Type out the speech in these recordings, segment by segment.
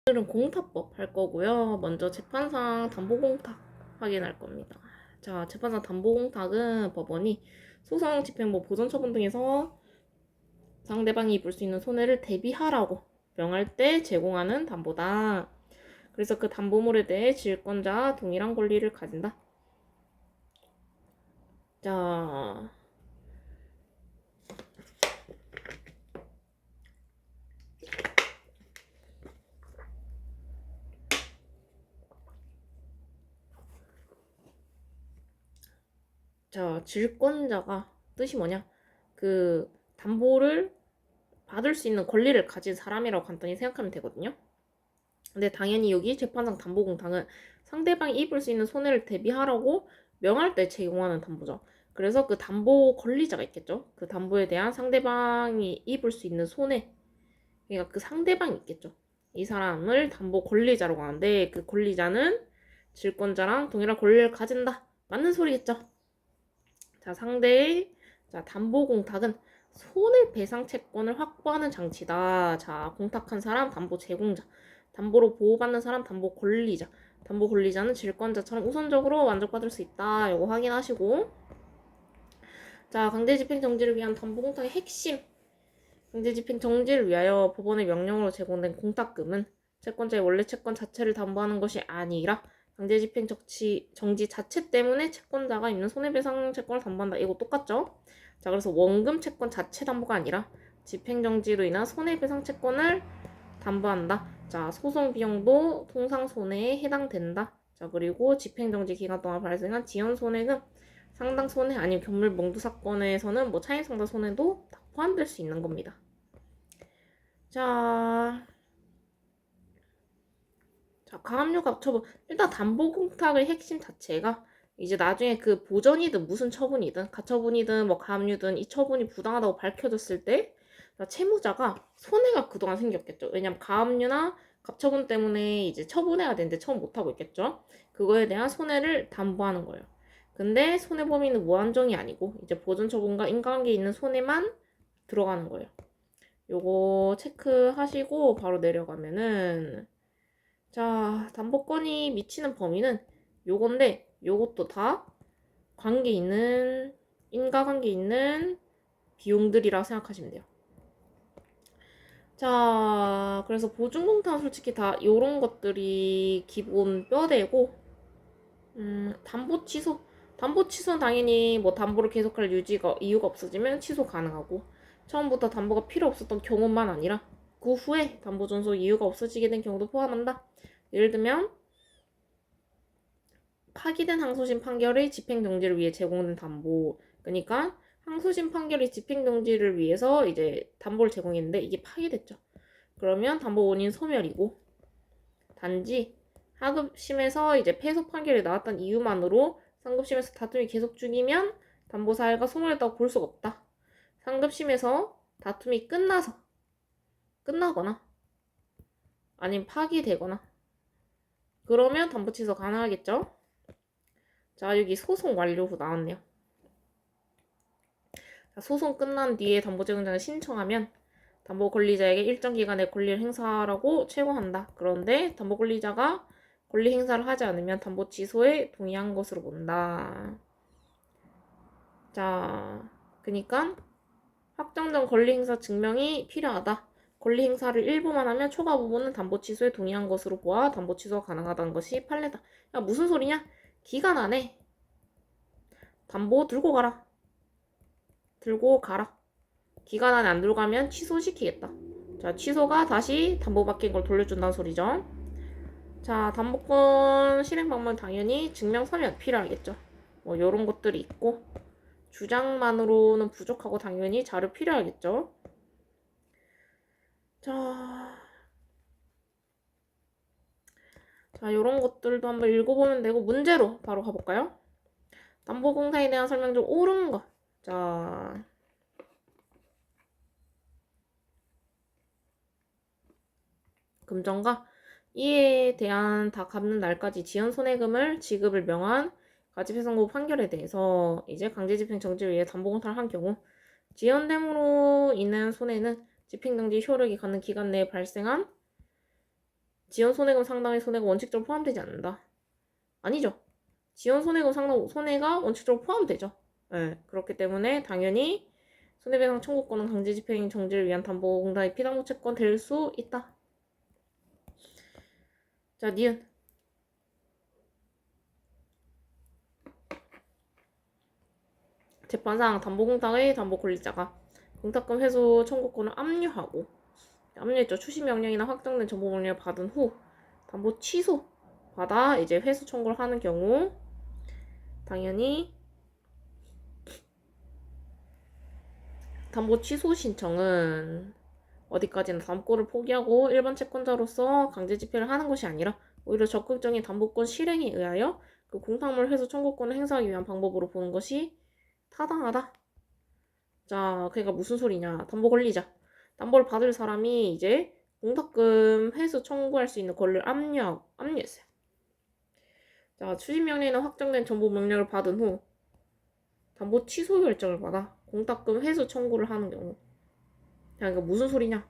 오늘은 공탁법 할 거고요. 먼저 재판상 담보공탁 확인할 겁니다. 자, 재판상 담보공탁은 법원이 소송, 집행부, 보존처분 등에서 상대방이 입을 수 있는 손해를 대비하라고 명할 때 제공하는 담보다. 그래서 그 담보물에 대해 질권자와 동일한 권리를 가진다. 자, 질권자가 뜻이 뭐냐? 그 담보를 받을 수 있는 권리를 가진 사람이라고 간단히 생각하면 되거든요. 근데 당연히 여기 재판상 담보공탁은 상대방이 입을 수 있는 손해를 대비하라고 명할 때 제공하는 담보죠. 그래서 그 담보 권리자가 있겠죠. 그 담보에 대한 상대방이 입을 수 있는 손해, 그러니까 그 상대방이 있겠죠. 이 사람을 담보 권리자라고 하는데 그 권리자는 질권자랑 동일한 권리를 가진다. 맞는 소리겠죠. 자, 상대의 담보공탁은 손해배상 채권을 확보하는 장치다. 자, 공탁한 사람 담보 제공자, 담보로 보호받는 사람 담보 권리자, 담보 권리자는 질권자처럼 우선적으로 만족받을 수 있다. 요거 확인하시고, 자, 강제집행 정지를 위한 담보공탁의 핵심. 강제집행 정지를 위하여 법원의 명령으로 제공된 공탁금은 채권자의 원래 채권 자체를 담보하는 것이 아니라 강제집행 정지 자체 때문에 채권자가 입는 손해배상 채권을 담보한다. 이거 똑같죠? 자, 그래서 원금 채권 자체 담보가 아니라 집행정지로 인한 손해배상 채권을 담보한다. 자, 소송 비용도 통상 손해에 해당된다. 자, 그리고 집행정지 기간 동안 발생한 지연 손해는 상당 손해 아니면 견물 몽두 사건에서는 뭐 차임 상당 손해도 다 포함될 수 있는 겁니다. 자, 가압류 가처분. 일단 담보공탁의 핵심 자체가 이제 나중에 그 보전이든 무슨 처분이든 가처분이든 뭐 가압류든 이 처분이 부당하다고 밝혀졌을 때 채무자가 손해가 그동안 생겼겠죠. 왜냐면 가압류나 가처분 때문에 이제 처분해야 되는데 처분 못하고 있겠죠. 그거에 대한 손해를 담보하는 거예요. 근데 손해 범위는 무한정이 아니고 이제 보전 처분과 인과관계에 있는 손해만 들어가는 거예요. 요거 체크하시고 바로 내려가면은 자, 담보권이 미치는 범위는 요건데 요것도 다 관계 있는 인과관계 있는 비용들이라 생각하시면 돼요. 자, 그래서 보증공탁은 솔직히 다 요런 것들이 기본 뼈대고 담보 취소는 당연히 뭐 담보를 계속할 이유가 없어지면 취소 가능하고 처음부터 담보가 필요 없었던 경우만 아니라 그 후에 담보 존속 이유가 없어지게 된 경우도 포함한다. 예를 들면 파기된 항소심 판결의 집행정지를 위해 제공된 담보. 그러니까 항소심 판결의 집행정지를 위해서 이제 담보를 제공했는데 이게 파기됐죠. 그러면 담보 원인 소멸이고 단지 하급심에서 이제 패소 판결이 나왔던 이유만으로 상급심에서 다툼이 계속 중이면 담보 사유가 소멸했다고 볼 수가 없다. 상급심에서 다툼이 끝나거나 아니면 파기되거나 그러면 담보 취소 가능하겠죠. 자, 여기 소송 완료 후 나왔네요. 자, 소송 끝난 뒤에 담보 제공자가 신청하면 담보 권리자에게 일정 기간의 권리를 행사하라고 최고한다. 그런데 담보 권리자가 권리 행사를 하지 않으면 담보 취소에 동의한 것으로 본다. 자, 그러니까 확정된 권리 행사 증명이 필요하다. 권리 행사를 일부만 하면 초과 부분은 담보 취소에 동의한 것으로 보아 담보 취소가 가능하다는 것이 판례다. 야, 무슨 소리냐? 기간 안에 담보 들고 가라. 기간 안에 안 들고 가면 취소시키겠다. 자, 취소가 다시 담보 바뀐 걸 돌려준다는 소리죠. 자, 담보권 실행 방법은 당연히 증명 서면 필요하겠죠. 뭐 요런 것들이 있고 주장만으로는 부족하고 당연히 자료 필요하겠죠. 자, 요런 것들도 한번 읽어보면 되고 문제로 바로 가볼까요? 담보공탁에 대한 설명 중 옳은 거. 자, 금전과 이에 대한 다 갚는 날까지 지연 손해금을 지급을 명한 가집해선고 판결에 대해서 이제 강제집행 정지를 위해 담보공탁을 한 경우 지연됨으로 인한 손해는 집행정지 효력이 가는 기간 내에 발생한 지연 손해금 상당의 손해가 원칙적으로 포함되지 않는다. 아니죠. 지연 손해금 상당 손해가 원칙적으로 포함되죠. 네, 그렇기 때문에 당연히 손해배상 청구권은 강제집행 정지를 위한 담보공단의 피담보 채권 될 수 있다. 자, 니은. 재판상 담보공탁의 담보권리자가 공탁금 회수 청구권을 압류하고 압류했죠. 추심명령이나 확정된 정보명령을 받은 후 담보 취소 받아 이제 회수 청구를 하는 경우 당연히 담보 취소 신청은 어디까지나 담보권을 포기하고 일반 채권자로서 강제 집행을 하는 것이 아니라 오히려 적극적인 담보권 실행에 의하여 그 공탁물 회수 청구권을 행사하기 위한 방법으로 보는 것이 타당하다. 자, 그러니까 무슨 소리냐? 담보 권리자. 담보를 받을 사람이 이제 공탁금 회수 청구할 수 있는 권리를 압류했어요. 자, 추진명령이나 확정된 정보 명령을 받은 후 담보 취소 결정을 받아 공탁금 회수 청구를 하는 경우. 자, 그러니까 무슨 소리냐?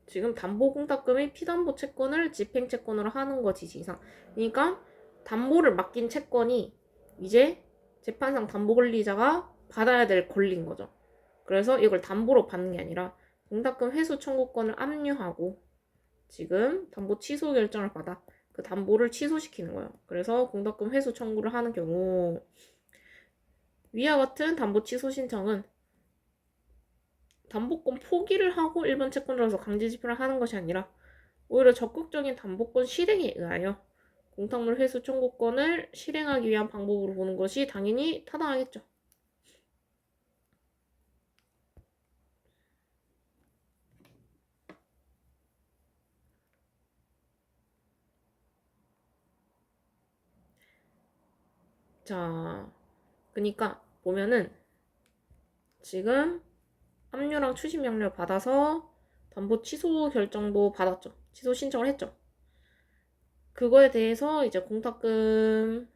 지금 담보공탁금의 피담보 채권을 집행채권으로 하는 거 지시상. 그러니까 담보를 맡긴 채권이 이제 재판상 담보권리자가 받아야 될 권리인 거죠. 그래서 이걸 담보로 받는 게 아니라 공탁금 회수 청구권을 압류하고 지금 담보 취소 결정을 받아 그 담보를 취소시키는 거예요. 그래서 공탁금 회수 청구를 하는 경우 위와 같은 담보 취소 신청은 담보권 포기를 하고 일반 채권자로서 강제 집행을 하는 것이 아니라 오히려 적극적인 담보권 실행에 의하여 공탁물 회수 청구권을 실행하기 위한 방법으로 보는 것이 당연히 타당하겠죠. 자, 그러니까 보면은 지금 압류랑 추심 명령을 받아서 담보 취소 결정도 받았죠. 취소 신청을 했죠. 그거에 대해서 이제 공탁금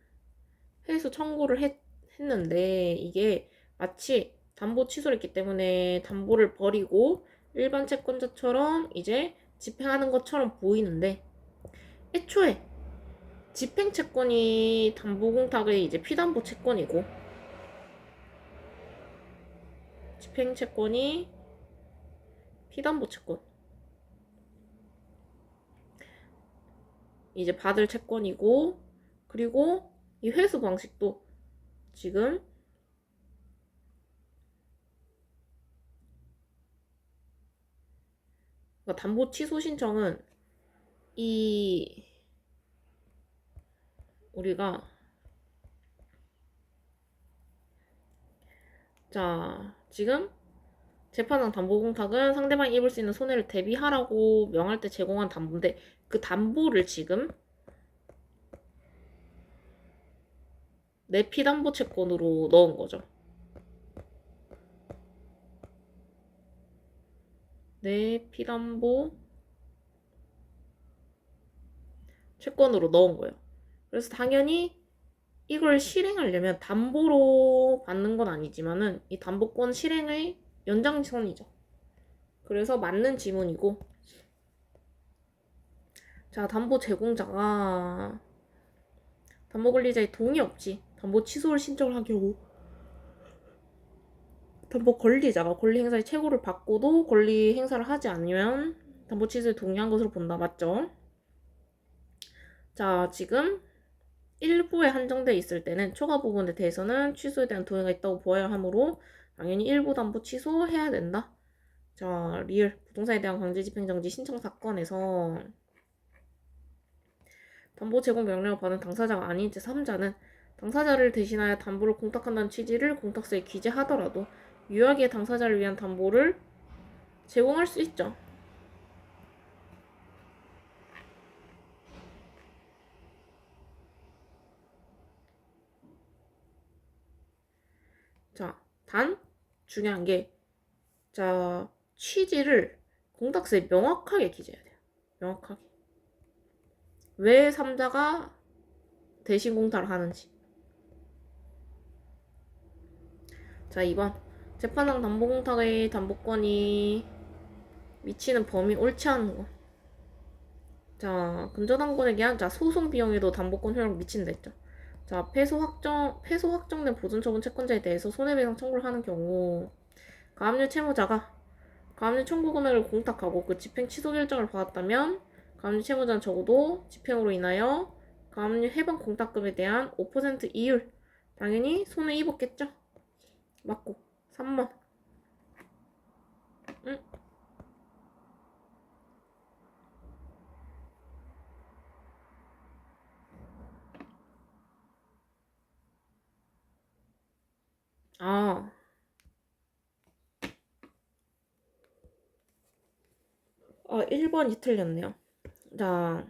회수 청구를 했는데 이게 마치 담보 취소를 했기 때문에 담보를 버리고 일반 채권자처럼 이제 집행하는 것처럼 보이는데 애초에 집행 채권이 담보공탁의 이제 피담보 채권이고 집행 채권이 피담보 채권 이제 받을 채권이고 그리고 이 회수 방식도 지금 그러니까 담보 취소 신청은 이 우리가 자 지금 재판상 담보공탁은 상대방이 입을 수 있는 손해를 대비하라고 명할 때 제공한 담보인데 그 담보를 지금 내 피담보 채권으로 넣은 거죠. 내 피담보 채권으로 넣은 거예요. 그래서 당연히 이걸 실행하려면 담보로 받는 건 아니지만은 이 담보권 실행의 연장선이죠. 그래서 맞는 지문이고 자 담보 제공자가 담보 권리자의 동의 없이 담보 취소를 신청을 한 경우 담보 권리자가 권리 행사의 최고를 받고도 권리 행사를 하지 않으면 담보 취소에 동의한 것으로 본다. 맞죠? 자 지금 일부에 한정되어 있을 때는 초과 부분에 대해서는 취소에 대한 동의가 있다고 보아야 하므로 당연히 일부 담보 취소해야 된다. 자 리을 부동산에 대한 강제집행정지 신청 사건에서 담보 제공 명령을 받은 당사자가 아닌 제3자는 당사자를 대신하여 담보를 공탁한다는 취지를 공탁서에 기재하더라도 유효하게 당사자를 위한 담보를 제공할 수 있죠. 자, 단 중요한 게 자, 취지를 공탁서에 명확하게 기재해야 돼요. 명확하게. 왜 3자가 대신 공탁을 하는지. 자, 2번. 재판상 담보공탁의 담보권이 미치는 범위 옳지 않은 거. 자, 근저당권에 대한 자 소송 비용에도 담보권 효력 미친다 했죠. 자, 패소 확정된 보존처분 채권자에 대해서 손해배상 청구를 하는 경우 가압류 채무자가 가압류 청구 금액을 공탁하고 그 집행 취소 결정을 받았다면 가압류 채무자는 적어도 집행으로 인하여 가압류 해방 공탁금에 대한 5% 이율 당연히 손해 입었겠죠. 맞고 3번. 응? 아, 1번이 틀렸네요. 자,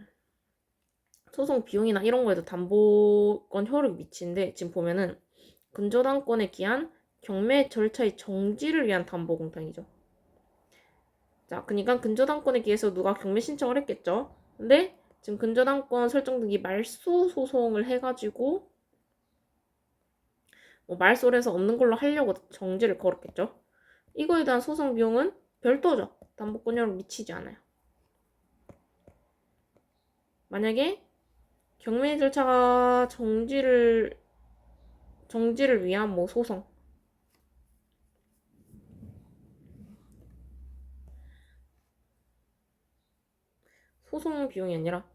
소송 비용이나 이런 거에도 담보권 효력이 미치는데 지금 보면은 근저당권에 기한 경매 절차의 정지를 위한 담보공탁이죠. 자, 그러니까 근저당권에 기해서 누가 경매 신청을 했겠죠. 근데 지금 근저당권 설정 등기 말소 소송을 해가지고 뭐 말소를 해서 없는 걸로 하려고 정지를 걸었겠죠. 이거에 대한 소송 비용은 별도죠. 담보권 효력 미치지 않아요. 만약에 경매 절차가 정지를 위한 뭐 소송 비용이 아니라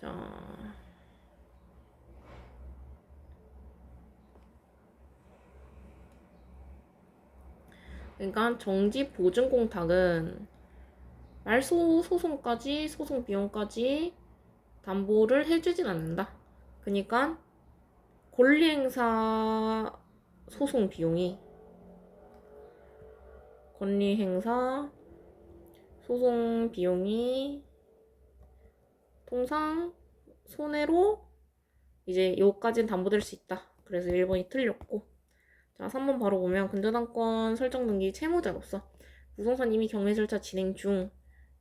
자, 그러니까 정지 보증 공탁은 말소 소송까지 소송 비용까지 담보를 해주진 않는다. 그러니까 권리행사 소송 비용이 권리행사 소송 비용이 통상 손해로 이제 요까지는 담보될 수 있다. 그래서 1번이 틀렸고 자 3번 바로 보면 근저당권 설정 등기 채무자로서 부동산 이미 경매 절차 진행 중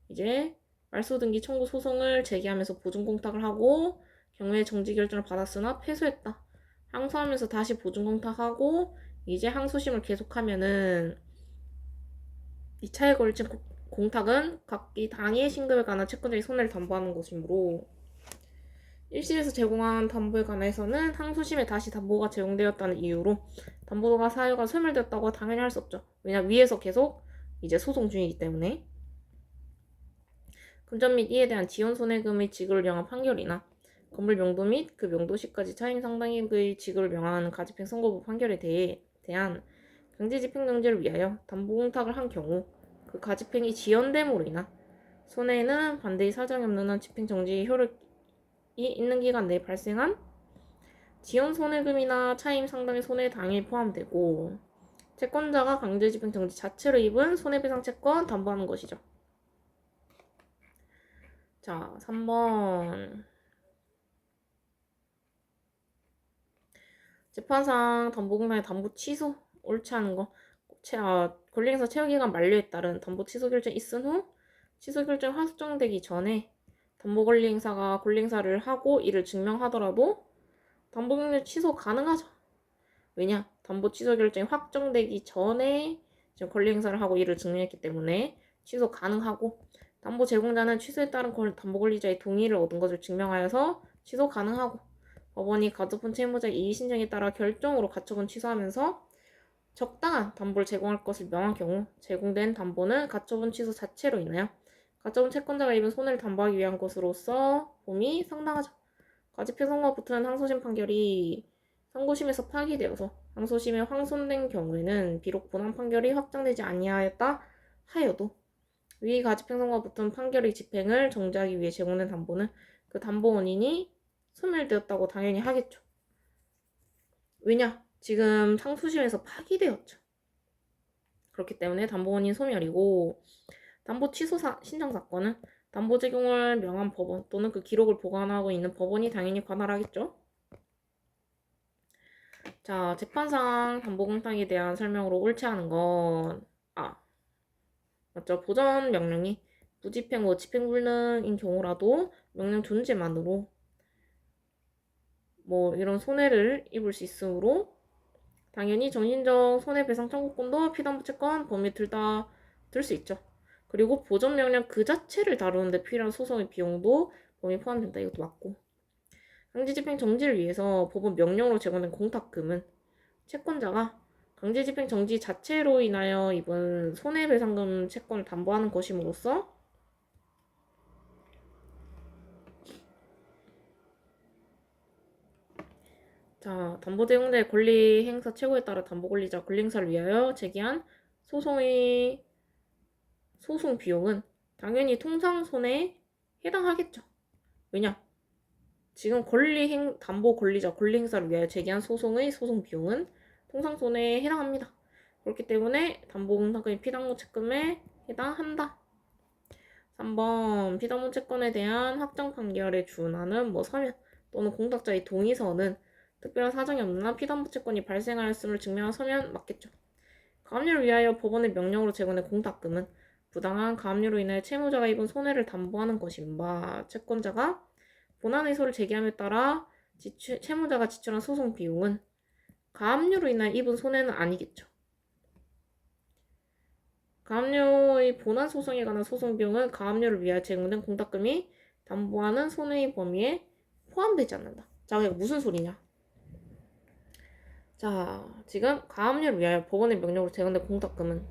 이제 말소 등기 청구 소송을 제기하면서 보증 공탁을 하고 경매 정지 결정을 받았으나 패소했다. 항소하면서 다시 보증 공탁하고 이제 항소심을 계속하면은 2차에 걸친 공탁은 각기 당해 신급에 관한 채권자의 손해를 담보하는 것이므로 1심에서 제공한 담보에 관해서는 항소심에 다시 담보가 제공되었다는 이유로 담보가 사유가 소멸되었다고 당연히 할 수 없죠. 왜냐 위에서 계속 이제 소송 중이기 때문에 금전 및 이에 대한 지연 손해금의 지급을 명한 판결이나 건물 명도 및 그 명도시까지 차임 상당액의 지급을 명하는 가집행 선고부 판결에 대한 강제집행정지를 위하여 담보공탁을 한 경우 그 가집행이 지연됨으로 인한 손해는 반대의 사정이 없는 한 집행정지 효력이 있는 기간 내에 발생한 지연 손해금이나 차임 상당의 손해에 당연히 포함되고 채권자가 강제집행정지 자체로 입은 손해배상 채권 담보하는 것이죠. 자, 3번. 재판상 담보공탁의 담보 취소 옳지 않은 거 권리행사 체효기간 만료에 따른 담보 취소 결정이 있은 후 취소 결정이 확정되기 전에 담보 권리행사가 권리행사를 하고 이를 증명하더라도 담보 경력 취소 가능하죠. 왜냐? 담보 취소 결정이 확정되기 전에 지금 권리행사를 하고 이를 증명했기 때문에 취소 가능하고 담보 제공자는 취소에 따른 담보 권리자의 동의를 얻은 것을 증명하여서 취소 가능하고 법원이 가처분 채무자의 이의 신청에 따라 결정으로 가처분 취소하면서 적당한 담보를 제공할 것을 명한 경우 제공된 담보는 가처분 취소 자체로 인하여 가처분 채권자가 입은 손해를 담보하기 위한 것으로서 봄이 상당하죠. 가집행 선고부터는 항소심 판결이 상고심에서 파기되어서 항소심에 황손된 경우에는 비록 본안 판결이 확정되지 아니하였다 하여도 위 가집행 선고부터는 판결의 집행을 정지하기 위해 제공된 담보는 그 담보 원인이 소멸되었다고 당연히 하겠죠. 왜냐? 지금 상소심에서 파기되었죠. 그렇기 때문에 담보 원인 소멸이고 담보 취소 신청 사건은 담보 제공을 명한 법원 또는 그 기록을 보관하고 있는 법원이 당연히 관할하겠죠. 자, 재판상 담보 공탁에 대한 설명으로 옳지 않은 건 맞죠? 보전 명령이 무집행, 집행불능인 경우라도 명령 존재만으로 뭐 이런 손해를 입을 수 있으므로 당연히 정신적 손해배상 청구권도 피담보 채권 범위 둘 다 들 수 있죠. 그리고 보전 명령 그 자체를 다루는데 필요한 소송의 비용도 범위 포함된다. 이것도 맞고. 강제집행 정지를 위해서 법원 명령으로 제공된 공탁금은 채권자가 강제집행 정지 자체로 인하여 입은 손해배상금 채권을 담보하는 것임으로써 자, 담보 제공자의 권리 행사 최고에 따라 담보 권리자 권리 행사를 위하여 제기한 소송의 소송 비용은 당연히 통상 손해에 해당하겠죠. 왜냐? 지금 담보 권리자 권리 행사를 위하여 제기한 소송의 소송 비용은 통상 손해에 해당합니다. 그렇기 때문에 담보 공탁금이 피담보 채권에 해당한다. 3번 피담보 채권에 대한 확정 판결에 준하는 서면 또는 공탁자의 동의서는 특별한 사정이 없는 한 피담보 채권이 발생하였음을 증명한 서면 맞겠죠. 가압류를 위하여 법원의 명령으로 제공된 공탁금은 부당한 가압류로 인하여 채무자가 입은 손해를 담보하는 것인 바 채권자가 본안 의소를 제기함에 따라 채무자가 지출한 소송 비용은 가압류로 인하여 입은 손해는 아니겠죠. 가압류의 본안 소송에 관한 소송 비용은 가압류를 위하여 제공된 공탁금이 담보하는 손해의 범위에 포함되지 않는다. 자, 이게 무슨 소리냐? 자, 지금 가압류를 위하여 법원의 명령으로 제공된 공탁금은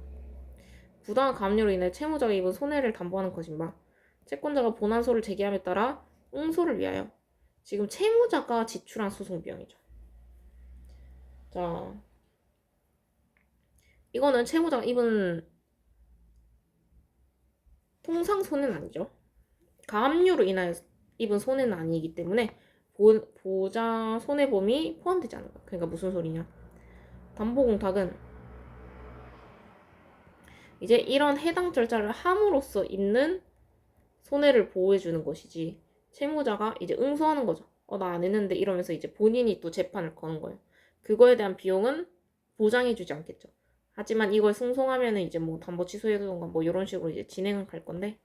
부당한 가압류로 인해 채무자가 입은 손해를 담보하는 것인 바 채권자가 본안소를 제기함에 따라 응소를 위하여 지금 채무자가 지출한 소송 비용이죠. 자, 이거는 채무자가 입은 통상 손해는 아니죠. 가압류로 인하여 입은 손해는 아니기 때문에 보장 손해범위 포함되지 않는 거야. 그러니까 무슨 소리냐? 담보공탁은 이제 이런 해당 절차를 함으로써 있는 손해를 보호해주는 것이지 채무자가 이제 응소하는 거죠. 나 안 했는데 이러면서 이제 본인이 또 재판을 거는 거예요. 그거에 대한 비용은 보장해주지 않겠죠. 하지만 이걸 승소하면은 이제 담보 취소해두던가 이런 식으로 이제 진행을 갈 건데.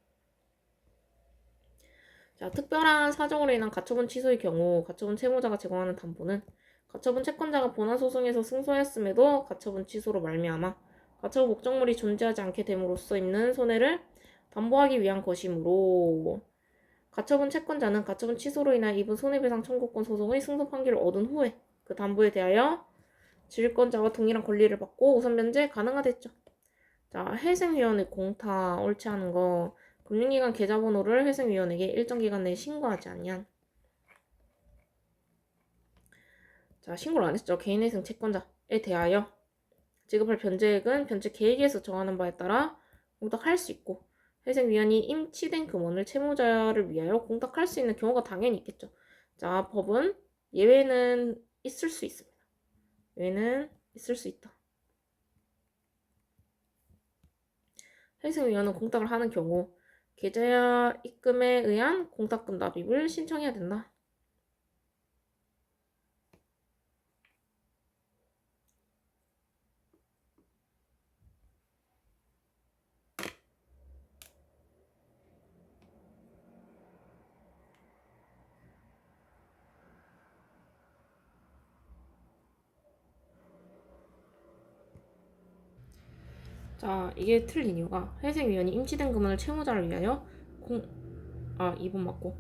자, 특별한 사정으로 인한 가처분 취소의 경우 가처분 채무자가 제공하는 담보는 가처분 채권자가 본안 소송에서 승소했음에도 가처분 취소로 말미암아 가처분 목적물이 존재하지 않게 됨으로써 있는 손해를 담보하기 위한 것이므로 가처분 채권자는 가처분 취소로 인한 입은 손해배상 청구권 소송의 승소 판결을 얻은 후에 그 담보에 대하여 질권자와 동일한 권리를 받고 우선 면제 가능하댔죠. 자, 회생위원회 공탁 옳지 않은 거 금융기관 계좌번호를 회생위원회에게 일정 기간 내에 신고하지 않냐. 자, 신고를 안 했죠. 개인회생 채권자에 대하여 지급할 변제액은 변제 계획에서 정하는 바에 따라 공탁할 수 있고 회생위원이 임치된 금원을 채무자를 위하여 공탁할 수 있는 경우가 당연히 있겠죠. 자, 법은 예외는 있을 수 있습니다. 예외는 있을 수 있다. 회생위원은 공탁을 하는 경우 계좌 입금에 의한 공탁금 납입을 신청해야 된다. 자, 이게 틀린 이유가 회생위원이 임치된 금원을 채무자를 위하여 2번 맞고.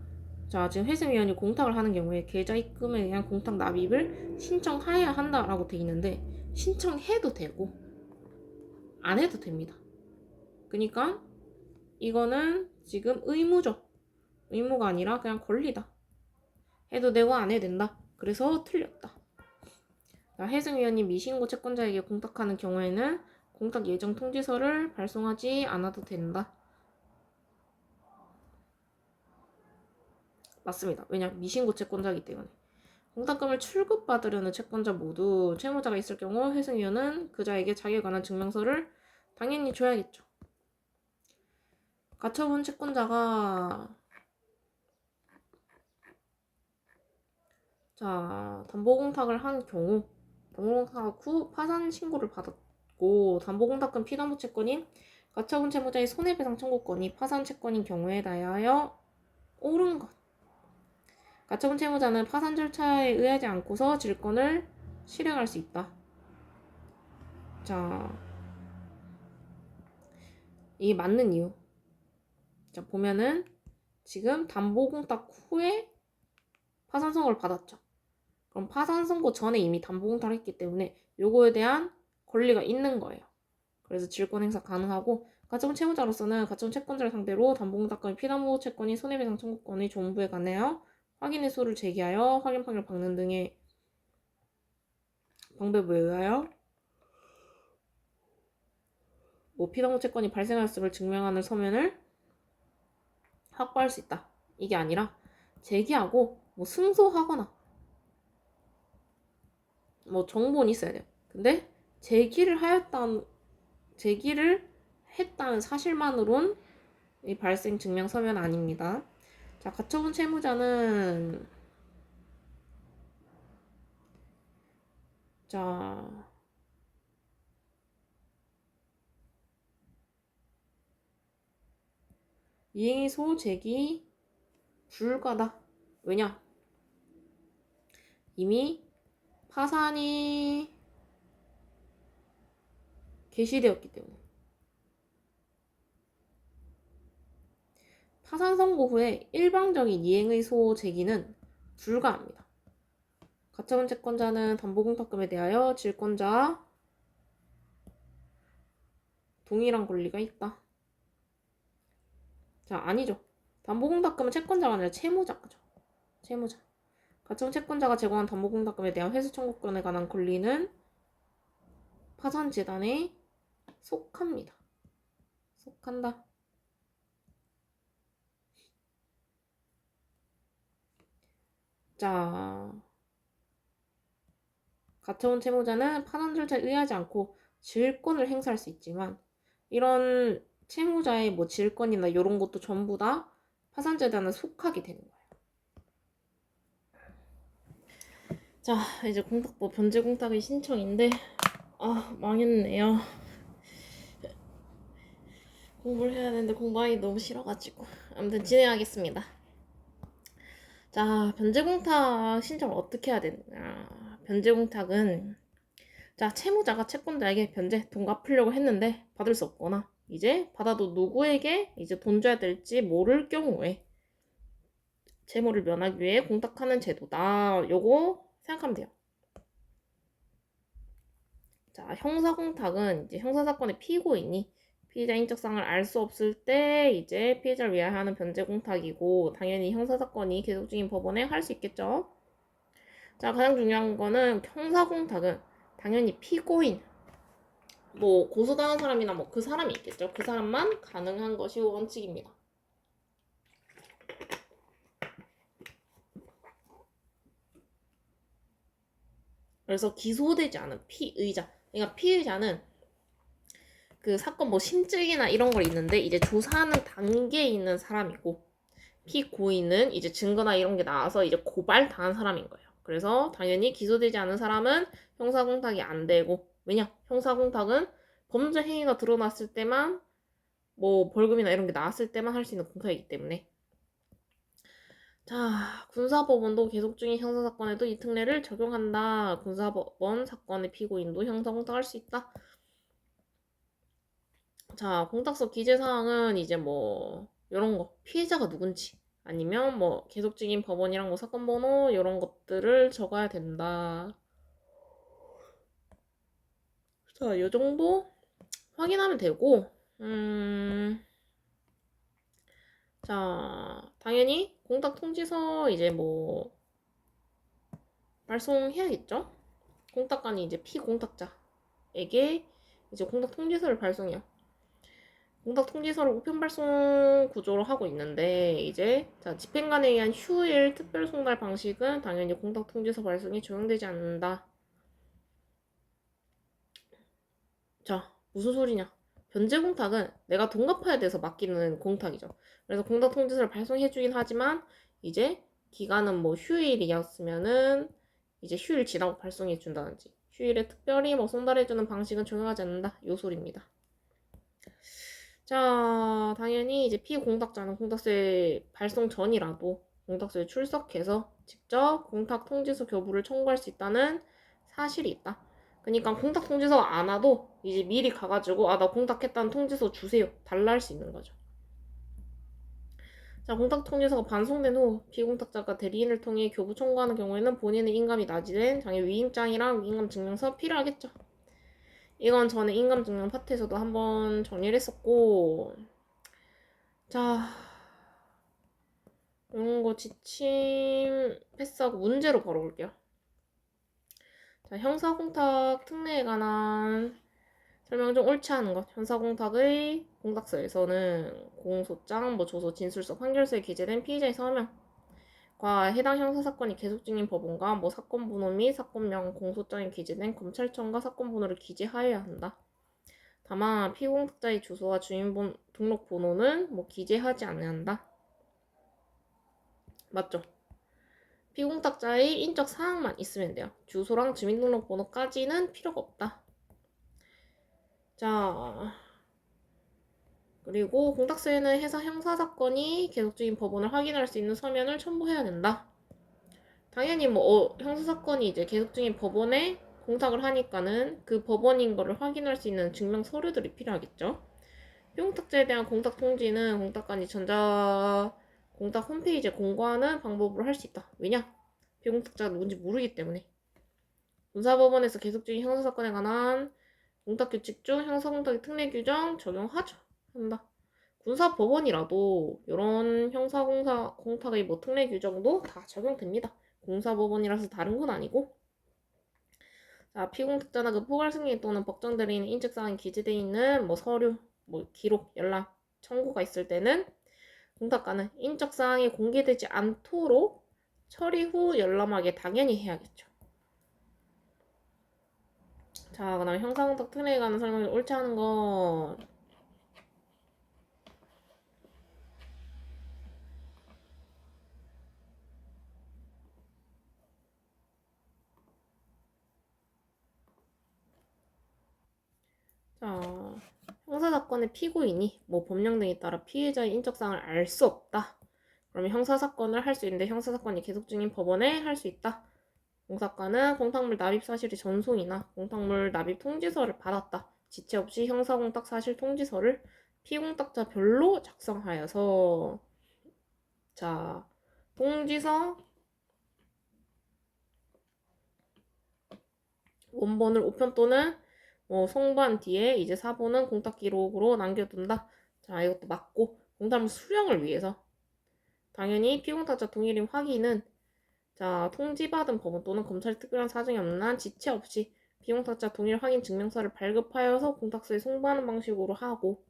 자, 지금 회생위원이 공탁을 하는 경우에 계좌 입금에 의한 공탁 납입을 신청해야 한다라고 돼 있는데 신청해도 되고 안 해도 됩니다. 그러니까 이거는 지금 의무죠. 의무가 아니라 그냥 권리다. 해도 되고 안 해도 된다. 그래서 틀렸다. 자, 회생위원이 미신고 채권자에게 공탁하는 경우에는 공탁 예정 통지서를 발송하지 않아도 된다. 맞습니다. 왜냐 미신고 채권자이기 때문에. 공탁금을 출급받으려는 채권자 모두 채무자가 있을 경우 회생위원은 그자에게 자기에 관한 증명서를 당연히 줘야겠죠. 가처분 채권자가 자 담보공탁을 한 경우 담보공탁 후 파산 신고를 받았고 담보공탁금 피담보 채권인 가처분 채무자의 손해배상 청구권이 파산 채권인 경우에 대하여 옳은 것. 가처분 채무자는 파산 절차에 의하지 않고서 질권을 실행할 수 있다. 자, 이게 맞는 이유. 자, 보면은 지금 담보공탁 후에 파산 선고를 받았죠. 그럼 파산 선고 전에 이미 담보공탁을 했기 때문에 요거에 대한 권리가 있는 거예요. 그래서 질권 행사 가능하고 가처분 채무자로서는 가처분 채권자를 상대로 담보공탁권이 피담보 채권이 손해배상 청구권의 존부에 관하여 확인의 소를 제기하여 확인 판결을 받는 등의 방법에 의하여 피담보 채권이 발생하였음을 증명하는 서면을 확보할 수 있다. 이게 아니라 제기하고 승소하거나 정보는 있어야 돼요. 근데 제기를 했다는 사실만으론 이 발생 증명 서면 아닙니다. 자, 가처분 채무자는 이행소 제기 불가다. 왜냐? 이미 파산이 개시되었기 때문에. 파산 선고 후에 일방적인 이행의소 제기는 불가합니다. 가처분 채권자는 담보공탁금에 대하여 질권자와 동일한 권리가 있다. 자, 아니죠. 담보공탁금은 채권자가 아니라 채무자죠. 채무자. 가처분 채권자가 제공한 담보공탁금에 대한 회수 청구권에 관한 권리는 파산재단에 속합니다. 속한다. 자, 가처분 채무자는 파산 절차에 의하지 않고 질권을 행사할 수 있지만 이런 채무자의 질권이나 이런 것도 전부 다 파산재단에 속하게 되는 거예요. 자, 이제 공탁법 변제공탁의 신청인데 망했네요. 공부를 해야 되는데 공부하기 너무 싫어가지고 아무튼 진행하겠습니다. 자, 변제공탁 신청을 어떻게 해야 되느냐. 변제공탁은 자, 채무자가 채권자에게 변제 돈 갚으려고 했는데 받을 수 없거나 이제 받아도 누구에게 이제 돈 줘야 될지 모를 경우에 채무를 면하기 위해 공탁하는 제도다. 요거 생각하면 돼요. 자, 형사공탁은 이제 형사사건의 피고인이 피해자 인적사항을 알 수 없을 때 이제 피해자를 위하여 하는 변제공탁이고 당연히 형사사건이 계속 중인 법원에 할 수 있겠죠. 자, 가장 중요한 거는 형사공탁은 당연히 피고인 고소당한 사람이나 그 사람이 있겠죠. 그 사람만 가능한 것이 원칙입니다. 그래서 기소되지 않은 피의자, 그러니까 피의자는 그 사건 심증이나 이런 걸 있는데 이제 조사하는 단계에 있는 사람이고 피고인은 이제 증거나 이런 게 나와서 이제 고발당한 사람인 거예요. 그래서 당연히 기소되지 않은 사람은 형사공탁이 안 되고 왜냐? 형사공탁은 범죄 행위가 드러났을 때만 벌금이나 이런 게 나왔을 때만 할 수 있는 공탁이기 때문에 자, 군사법원도 계속 중인 형사사건에도 이 특례를 적용한다. 군사법원 사건의 피고인도 형사공탁할 수 있다. 자, 공탁서 기재사항은 이제 이런 거 피해자가 누군지 아니면 계속 중인 법원이랑 사건 번호 이런 것들을 적어야 된다. 자, 요 정도 확인하면 되고 자, 당연히 공탁 통지서 이제 발송해야겠죠? 공탁관이 이제 피공탁자에게 이제 공탁 통지서를 발송해요. 공탁 통지서를 우편 발송 구조로 하고 있는데 이제 집행관에 의한 휴일 특별 송달 방식은 당연히 공탁 통지서 발송이 적용되지 않는다. 자, 무슨 소리냐? 변제 공탁은 내가 돈 갚아야 돼서 맡기는 공탁이죠. 그래서 공탁 통지서를 발송해주긴 하지만 이제 기간은 휴일이었으면은 이제 휴일 지나고 발송해준다든지 휴일에 특별히 송달해주는 방식은 적용하지 않는다. 요 소리입니다. 자, 당연히 이제 피공탁자는 공탁세 발송 전이라도 공탁소에 출석해서 직접 공탁 통지서 교부를 청구할 수 있다는 사실이 있다. 그러니까 공탁 통지서 안 와도 이제 미리 가가지고 나 공탁했다는 통지서 주세요. 달라 할 수 있는 거죠. 자, 공탁 통지서가 반송된 후 피공탁자가 대리인을 통해 교부 청구하는 경우에는 본인의 인감이 납입된 장애 위임장이랑 위임감 증명서 필요하겠죠. 이건 전에 인감 증명 파트에서도 한번 정리를 했었고, 자, 이런 거 지침 패스하고 문제로 바로 볼게요. 자, 형사공탁 특례에 관한 설명 중 옳지 않은 것. 형사공탁의 공탁서에서는 공소장, 조서, 진술서, 판결서에 기재된 피의자의 서명과 해당 형사사건이 계속 중인 법원과 사건 번호 및 사건명, 공소장에 기재된 검찰청과 사건 번호를 기재하여야 한다. 다만 피공탁자의 주소와 주민 등록번호는 기재하지 않는다. 맞죠? 피공탁자의 인적 사항만 있으면 돼요. 주소랑 주민등록번호까지는 필요가 없다. 자, 그리고 공탁서에는 회사 형사사건이 계속 중인 법원을 확인할 수 있는 서면을 첨부해야 된다. 당연히 형사사건이 이제 계속 중인 법원에 공탁을 하니까는 그 법원인 거를 확인할 수 있는 증명 서류들이 필요하겠죠. 피공탁자에 대한 공탁 통지는 공탁관이 공탁 홈페이지에 공고하는 방법으로 할 수 있다. 왜냐? 피공탁자가 누군지 모르기 때문에. 군사법원에서 계속 중인 형사사건에 관한 공탁규칙 중 형사공탁의 특례 규정 적용하죠. 한다. 군사법원이라도 이런 형사공탁의 특례 규정도 다 적용됩니다. 공사법원이라서 다른 건 아니고. 자, 피공탁자나 그 포괄 승인 또는 법정 대리인 인적사항이 기재되어 있는 서류, 기록, 연락, 청구가 있을 때는 공탁관은 인적사항이 공개되지 않도록 처리 후 열람하게 당연히 해야겠죠. 자, 그 다음에 형사공탁 특례에 관한 설명이 옳지 않은 건 자, 형사사건의 피고인이 법령 등에 따라 피해자의 인적사항을 알 수 없다. 그러면 형사사건을 할 수 있는데 형사사건이 계속 중인 법원에 할 수 있다. 공사관은 공탁물 납입 사실의 전송이나 공탁물 납입 통지서를 받았다. 지체 없이 형사공탁 사실 통지서를 피공탁자별로 작성하여서 자, 통지서 원본을 우편 또는 송부한 뒤에 이제 사본은 공탁 기록으로 남겨둔다. 자, 이것도 맞고 공탁물 수령을 위해서 당연히 피공탁자 동일인 확인은 자, 통지받은 법원 또는 검찰의 특별한 사정이 없는 한 지체 없이 피공탁자 동일 확인 증명서를 발급하여서 공탁서에 송부하는 방식으로 하고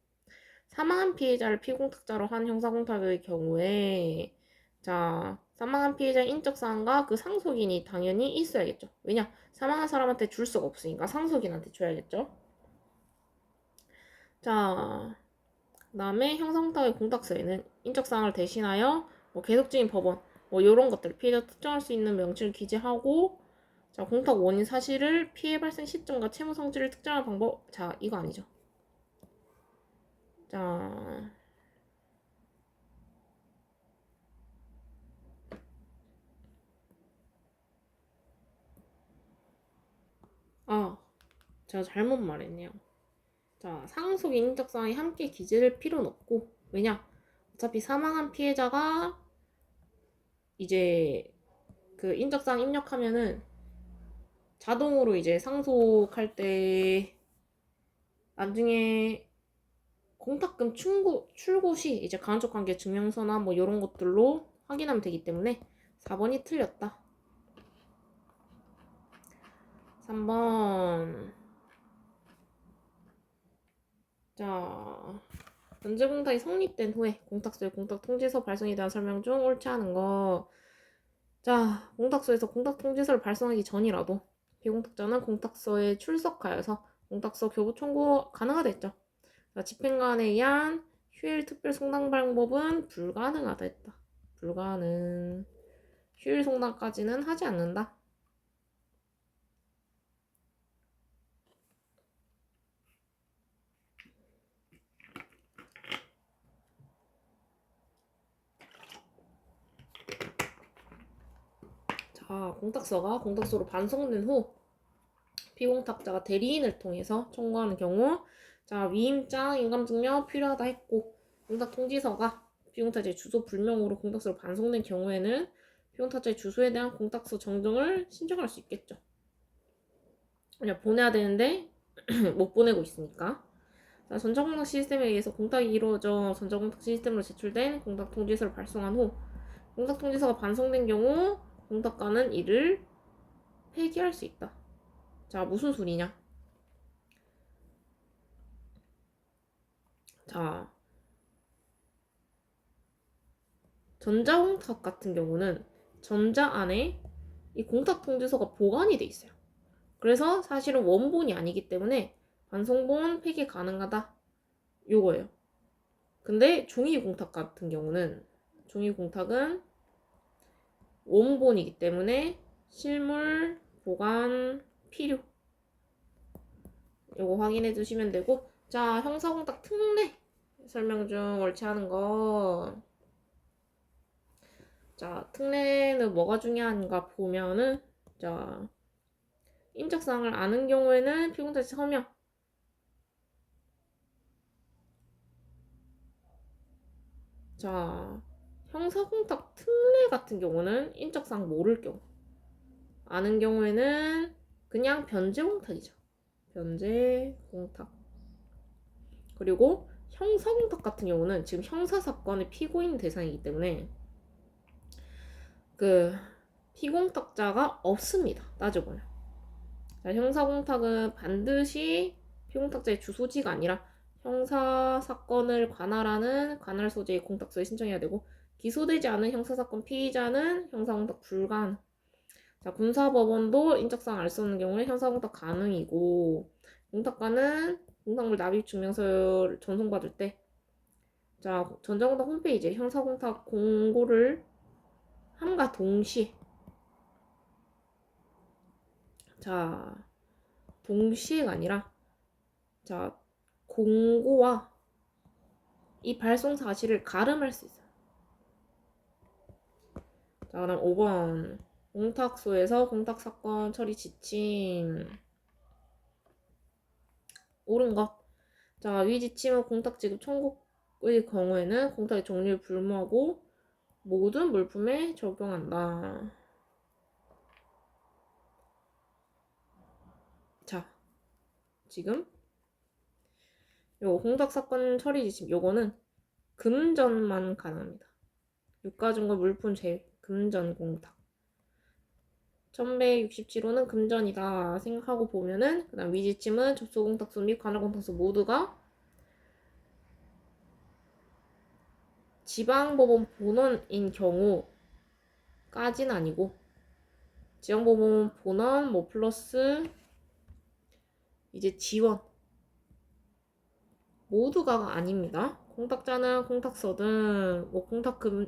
사망한 피해자를 피공탁자로 한 형사공탁의 경우에 자, 사망한 피해자의 인적사항과 그 상속인이 당연히 있어야겠죠. 왜냐? 사망한 사람한테 줄 수가 없으니까 상속인한테 줘야겠죠. 자, 그 다음에 형사공탁의 공탁서에는 인적사항을 대신하여 계속 중인 법원 이런 것들 피해자 특정할 수 있는 명칭을 기재하고 자, 공탁 원인 사실을 피해 발생 시점과 채무 성질을 특정하는 방법 자, 이거 아니죠. 자, 제가 잘못 말했네요. 자, 상속인 인적사항이 함께 기재될 필요는 없고 왜냐? 어차피 사망한 피해자가 이제 그 인적사항 입력하면은 자동으로 이제 상속할 때 나중에 공탁금 출고 시 이제 간접 관계 증명서나 이런 것들로 확인하면 되기 때문에 4번이 틀렸다. 3번 자, 면제공탁이 성립된 후에 공탁소에 공탁통지서 발송에 대한 설명 중 옳지 않은 거. 자, 공탁소에서 공탁통지서를 발송하기 전이라도 피공탁자는 공탁서에 출석하여서 공탁서 교부 청구 가능하다 했죠. 자, 집행관에 의한 휴일 특별 송당 방법은 불가능하다 했다. 불가능. 휴일 송당까지는 하지 않는다. 자, 공탁서가 공탁서로 반송된 후 피공탁자가 대리인을 통해서 청구하는 경우, 자, 위임장 인감증명 필요하다 했고, 공탁통지서가 피공탁자의 주소 불명으로 공탁서로 반송된 경우에는 피공탁자의 주소에 대한 공탁서 정정을 신청할 수 있겠죠. 그냥 보내야 되는데 못 보내고 있으니까. 자, 전자공탁 시스템에 의해서 공탁이 이루어져 전자공탁 시스템으로 제출된 공탁통지서를 발송한 후 공탁통지서가 반송된 경우 공탁관은 이를 폐기할 수 있다. 자, 무슨 소리냐? 자, 전자공탁 같은 경우는 전자 안에 이 공탁통지서가 보관이 돼 있어요. 그래서 사실은 원본이 아니기 때문에 반송본 폐기 가능하다. 요거예요. 근데 종이공탁 같은 경우는 종이공탁은 원본이기 때문에 실물 보관 필요. 요거 확인해 주시면 되고, 자, 형사공탁 특례 설명 중 옳지 않은 거. 자, 특례는 뭐가 중요한가 보면은, 자, 인적사항을 아는 경우에는 피공탁자 서명. 자, 형사공탁 특례 같은 경우는 인적사항 모를 경우. 아는 경우에는 그냥 변제공탁이죠. 변제공탁. 그리고 형사공탁 같은 경우는 지금 형사사건의 피고인 대상이기 때문에 그 피공탁자가 없습니다. 따져보면. 자, 형사공탁은 반드시 피공탁자의 주소지가 아니라 형사사건을 관할하는 관할 소재의 공탁서에 신청해야 되고, 기소되지 않은 형사사건 피의자는 형사공탁 불가능. 자, 군사법원도 인적사항 알 수 없는 경우에 형사공탁 가능이고, 공탁관은 공탁물 납입 증명서를 전송받을 때, 자, 전자공탁 홈페이지에 형사공탁 공고를 함과 동시에, 자, 동시에가 아니라, 자, 공고와 이 발송 사실을 가름할 수 있어요. 자, 그다음 5번. 공탁소에서 공탁사건 처리 지침. 옳은 것. 자, 위 지침은 공탁 지급 청구의 경우에는 공탁의 종류를 불문하고 모든 물품에 적용한다. 자, 지금 요 공탁사건 처리 지침 요거는 금전만 가능합니다. 유가증거 물품 제외 금전 공탁. 1167호는 금전이다 생각하고 보면은, 그 다음 위지침은 접수공탁소 및 관할공탁소 모두가 지방법원 본원인 경우까지는 아니고, 지방법원 본원 뭐 플러스 이제 지원 모두가 아닙니다. 공탁자는 공탁서 등 뭐 공탁금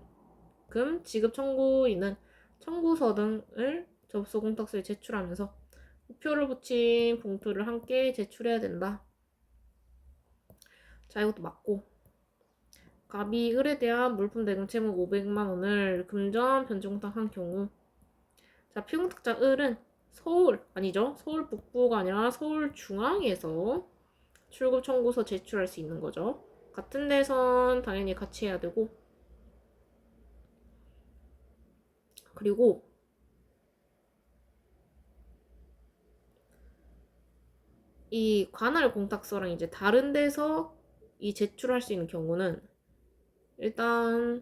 지급 청구인은 청구서 등을 접수 공탁서에 제출하면서 우표를 붙인 봉투를 함께 제출해야 된다. 자, 이것도 맞고, 갑이 을에 대한 물품 대금 채무 500만 원을 금전 변제공탁한 경우, 자, 피공탁자 을은 서울 아니죠? 서울 북부가 아니라 서울 중앙에서 출급 청구서 제출할 수 있는 거죠. 같은 데선 당연히 같이 해야 되고, 그리고 이 관할 공탁서랑 이제 다른 데서 이 제출할 수 있는 경우는 일단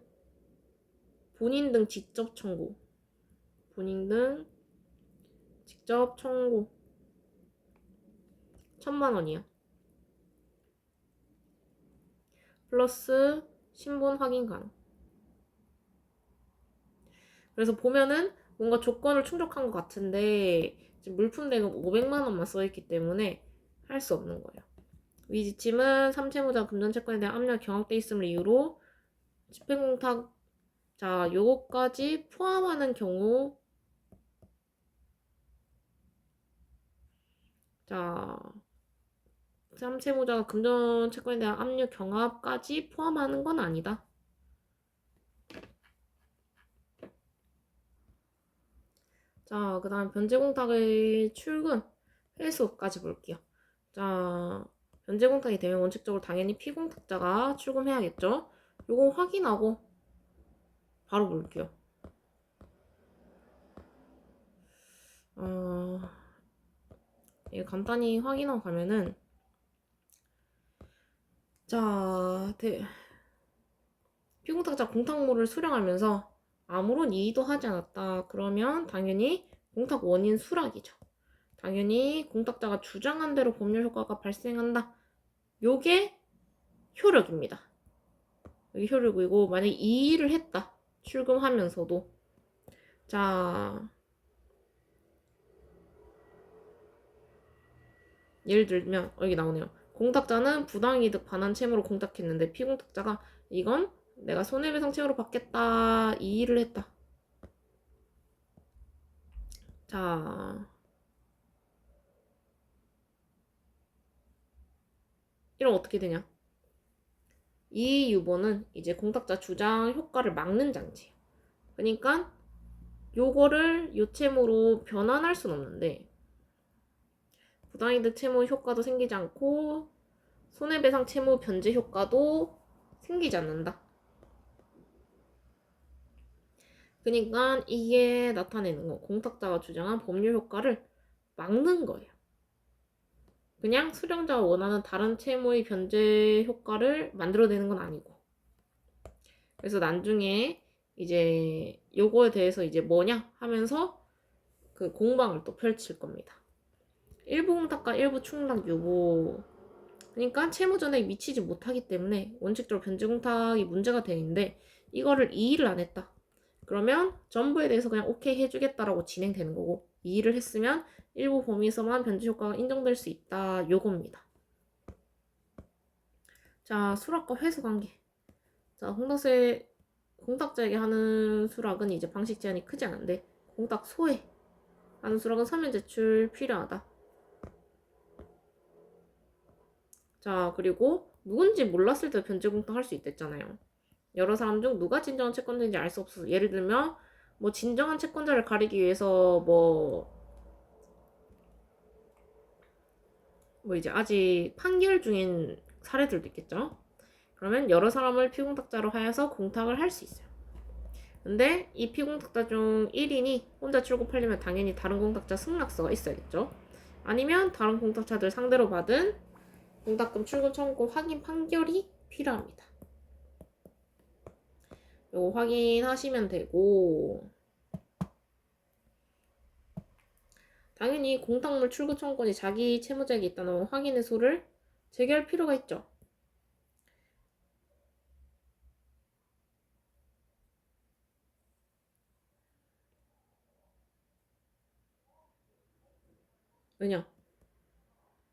본인 등 직접 청구, 본인 등 직접 청구 1000만 원이야. 플러스 신분 확인 가능. 그래서 보면은 뭔가 조건을 충족한 것 같은데 지금 물품 대금 500만 원만 써있기 때문에 할 수 없는 거예요. 위 지침은 삼채무자 금전채권에 대한 압력 경합돼 있음을 이유로 집행공탁, 자, 요거까지 포함하는 경우, 자, 삼채무자가 금전채권에 대한 압력 경합까지 포함하는 건 아니다. 자, 그 다음 변제공탁의 출근 횟수까지 볼게요. 자, 변제공탁이 되면 원칙적으로 당연히 피공탁자가 출금해야겠죠? 요거 확인하고 바로 볼게요. 예, 간단히 확인하고 가면은 자, 피공탁자 공탁물을 수령하면서 아무런 이의도 하지 않았다. 그러면 당연히 공탁 원인 수락이죠. 당연히 공탁자가 주장한 대로 법률 효과가 발생한다. 요게 효력입니다. 여기 효력이고 만약에 이의를 했다. 출금하면서도 자 예를 들면 여기 나오네요. 공탁자는 부당이득 반환 채무로 공탁했는데 피공탁자가 이건 내가 손해배상 채무로 받겠다 이의를 했다. 자 이러면 어떻게 되냐? 이 유보는 이제 공탁자 주장 효과를 막는 장치예요. 그러니까 요거를 요채무로 변환할 순 없는데 부당이득 채무 효과도 생기지 않고 손해배상 채무 변제 효과도 생기지 않는다. 그러니까 이게 나타내는 거 공탁자가 주장한 법률 효과를 막는 거예요. 그냥 수령자가 원하는 다른 채무의 변제 효과를 만들어내는 건 아니고. 그래서 나중에 이제 요거에 대해서 이제 뭐냐 하면서 그 공방을 또 펼칠 겁니다. 일부 공탁과 일부 충당 유보. 그러니까 채무전액이 미치지 못하기 때문에 원칙적으로 변제 공탁이 문제가 되는데 이거를 이의를 안 했다. 그러면 전부에 대해서 그냥 오케이 해주겠다라고 진행되는 거고 이의를 했으면 일부 범위에서만 변제 효과가 인정될 수 있다. 요겁니다. 자, 수락과 회수 관계. 자, 공탁자에게 하는 수락은 이제 방식 제한이 크지 않은데 공탁 소에 하는 수락은 서면 제출 필요하다. 자, 그리고 누군지 몰랐을 때 변제 공탁 할 수 있댔잖아요. 여러 사람 중 누가 진정한 채권자인지 알 수 없어서 예를 들면 뭐 진정한 채권자를 가리기 위해서 뭐 이제 아직 판결 중인 사례들도 있겠죠. 그러면 여러 사람을 피공탁자로 하여서 공탁을 할 수 있어요. 근데 이 피공탁자 중 1인이 혼자 출고하려면 당연히 다른 공탁자 승낙서가 있어야겠죠. 아니면 다른 공탁자들 상대로 받은 공탁금 출금 청구 확인 판결이 필요합니다. 요거 확인하시면 되고 당연히 공탁물 출구 청구권이 자기 채무자에게 있다는 확인의 소를 제기할 필요가 있죠. 왜냐?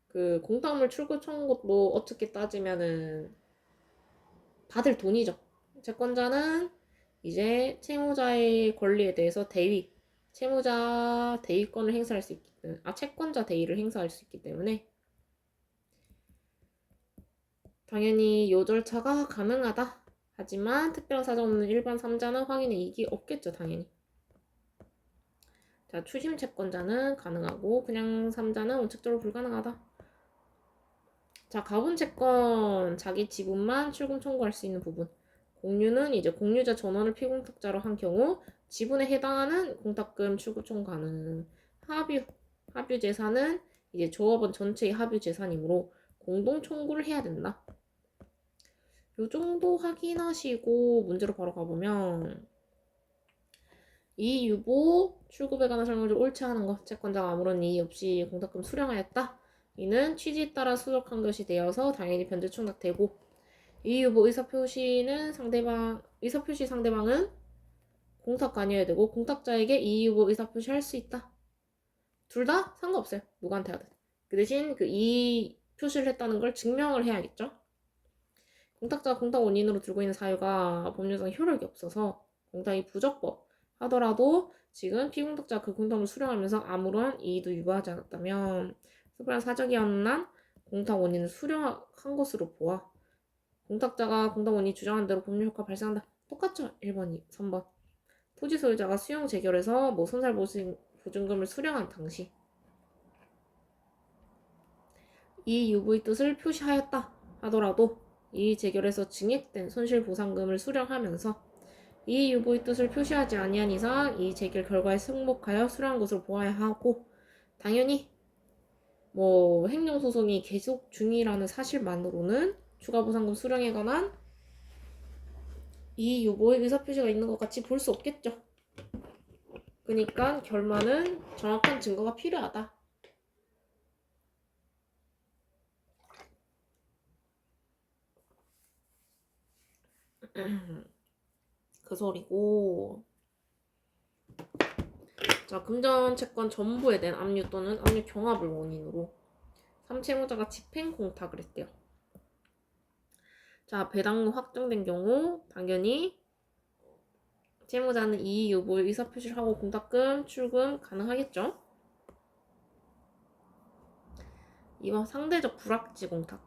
그 공탁물 출구 청구도 어떻게 따지면은 받을 돈이죠. 채권자는 이제 채무자의 권리에 대해서 채무자 대위권을 행사할 수 있기 때문에, 채권자 대위를 행사할 수 있기 때문에 당연히 요 절차가 가능하다. 하지만 특별한 사정 없는 일반 3자는 확인의 이익이 없겠죠, 당연히. 자, 추심 채권자는 가능하고 그냥 3자는 원칙적으로 불가능하다. 자, 가분 채권 자기 지분만 출금 청구할 수 있는 부분. 공유는 이제 공유자 전원을 피공탁자로 한 경우 지분에 해당하는 공탁금 출구 청구 가능. 합유 재산은 이제 조합원 전체의 합유 재산이므로 공동 청구를 해야 된다. 요 정도 확인하시고 문제로 바로 가보면 이 유보 출급에 관한 설명을 옳지 않은 것 채권자가 아무런 이의 없이 공탁금 수령하였다. 이는 취지에 따라 수록한 것이 되어서 당연히 변제 충당되고 이 유보 의사표시 상대방은 공탁 관여해야 되고 공탁자에게 이 유보 의사표시 할 수 있다. 둘 다 상관없어요. 누구한테 하든. 그 대신 그 이 표시를 했다는 걸 증명을 해야겠죠. 공탁자가 공탁 원인으로 들고 있는 사유가 법률상 효력이 없어서 공탁이 부적법 하더라도 지금 피공탁자가 그 공탁을 수령하면서 아무런 이의도 유발하지 않았다면 특별한 사정이 없는 공탁 원인을 수령한 것으로 보아 공탁자가 공탁 원인이 주장한 대로 법률 효과 발생한다. 똑같죠? 1번, 3번. 토지 소유자가 수용 재결해서 뭐 손살 보증금을 수령한 당시 이 유보의 뜻을 표시하였다 하더라도 이 재결에서 증액된 손실보상금을 수령하면서 이 유보의 뜻을 표시하지 아니한 이상 이 재결 결과에 승복하여 수령한 것으로 보아야 하고, 당연히 뭐 행정소송이 계속 중이라는 사실만으로는 추가보상금 수령에 관한 이 유보의 의사표시가 있는 것 같이 볼 수 없겠죠. 그러니까 결말은 정확한 증거가 필요하다. 그 소리고. 자, 금전 채권 전부에 대한 압류 또는 압류 경합을 원인으로 3채무자가 집행 공탁을 했대요. 자, 배당금 확정된 경우 당연히 채무자는 이의 여부에 의사표시를 하고 공탁금 출금 가능하겠죠. 2번 상대적 불확지 공탁.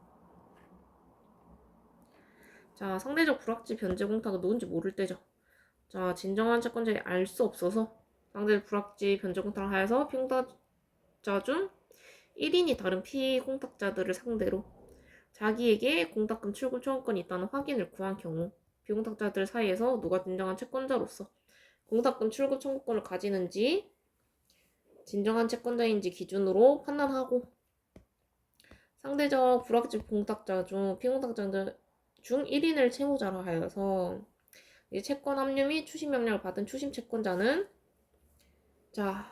자, 상대적 불확지 변제 공탁은 누군지 모를 때죠. 자, 진정한 채권자이 알 수 없어서 상대적 불확지 변제 공탁을 하여서 피공탁자 중 1인이 다른 피공탁자들을 상대로 자기에게 공탁금 출금 청구권이 있다는 확인을 구한 경우 피공탁자들 사이에서 누가 진정한 채권자로서 공탁금 출금 청구권을 가지는지 진정한 채권자인지 기준으로 판단하고, 상대적 불확지 공탁자 중 피공탁자 중 1인을 채무자로 하여서 채권 압류 및 추심 명령을 받은 추심 채권자는 자,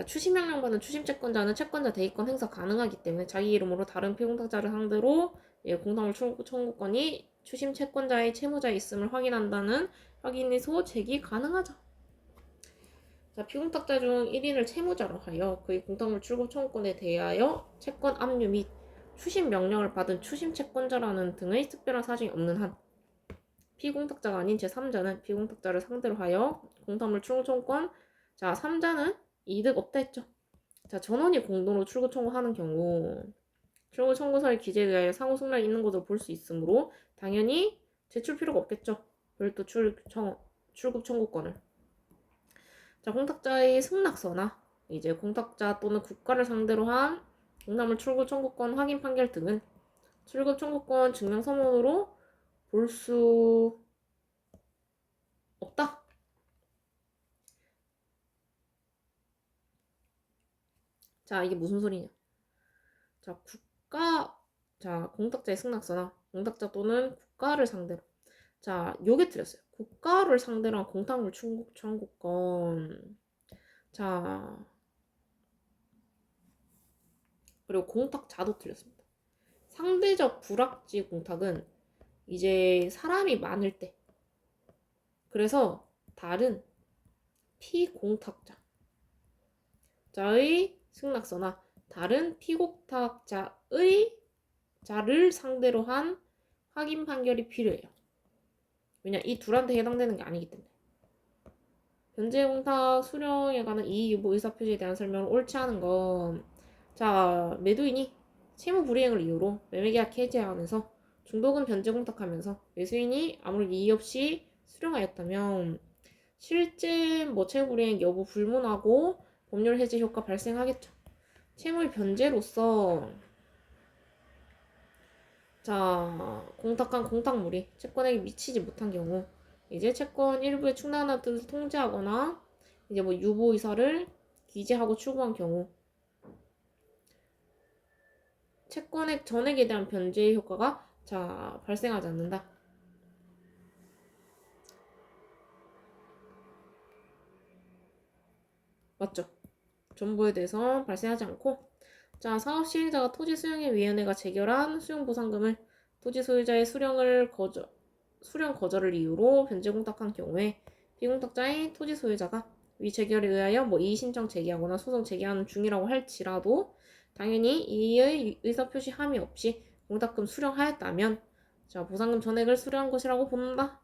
추심 명령 받은 추심 채권자는 채권자 대의권 행사 가능하기 때문에 자기 이름으로 다른 피공탁자를 상대로 공탁물 청구권이 추심 채권자의 채무자에 있음을 확인한다는 확인에서 제기 가능하죠. 자, 피공탁자 중 1인을 채무자로 하여 그의 공탁물 출금 청구권에 대하여 채권 압류 및 추심 명령을 받은 추심 채권자라는 등의 특별한 사정이 없는 한 피공탁자가 아닌 제3자는 피공탁자를 상대로 하여 공탁물 출금 청구권, 자 3자는 이득 없다 했죠. 자, 전원이 공동으로 출금 청구하는 경우 출금 청구서의 기재에 의하여 상호 승낙이 있는 것으로 볼 수 있으므로 당연히 제출 필요가 없겠죠. 별도 출금 청구권을. 자, 공탁자의 승낙서나 이제 공탁자 또는 국가를 상대로 한 공탁물 출금 청구권 확인 판결 등은 출금 청구권 증명 서면으로 볼 수 없다. 자, 이게 무슨 소리냐? 자, 공탁자의 승낙서나 공탁자 또는 국가를 상대로. 자, 요게 틀렸어요. 국가를 상대로 한 공탁물 청구권. 자, 그리고 공탁자도 틀렸습니다. 상대적 불확지 공탁은 이제 사람이 많을 때, 그래서 다른 피공탁자의 승낙서나 다른 피공탁자의 자를 상대로 한 확인 판결이 필요해요. 왜냐, 이 둘한테 해당되는 게 아니기 때문에. 변제 공탁 수령에 관한 이의 유보 의사표시에 대한 설명을 옳지 않은 건, 자, 매도인이 채무 불이행을 이유로 매매계약 해지하면서 중도금 변제 공탁하면서 매수인이 아무런 이의 없이 수령하였다면 실제 채무 불이행 여부 불문하고 법률 해지 효과 발생하겠죠. 채무의 변제로서 자, 공탁한 공탁물이 채권에게 미치지 못한 경우 이제 채권 일부의 충당한 뜻을 통지하거나 이제 유보 의사를 기재하고 출고한 경우 채권액 전액에 대한 변제의 효과가 자 발생하지 않는다. 맞죠? 전부에 대해서 발생하지 않고, 자, 사업 시행자가 토지 수용의 위원회가 재결한 수용 보상금을 토지 소유자의 수령 거절을 이유로 변제 공탁한 경우에 비공탁자의 토지 소유자가 위 재결에 의하여 이의 신청 제기하거나 소송 제기하는 중이라고 할지라도 당연히 이의 의사표시 함의 없이 공탁금 수령하였다면 자, 보상금 전액을 수령한 것이라고 본다.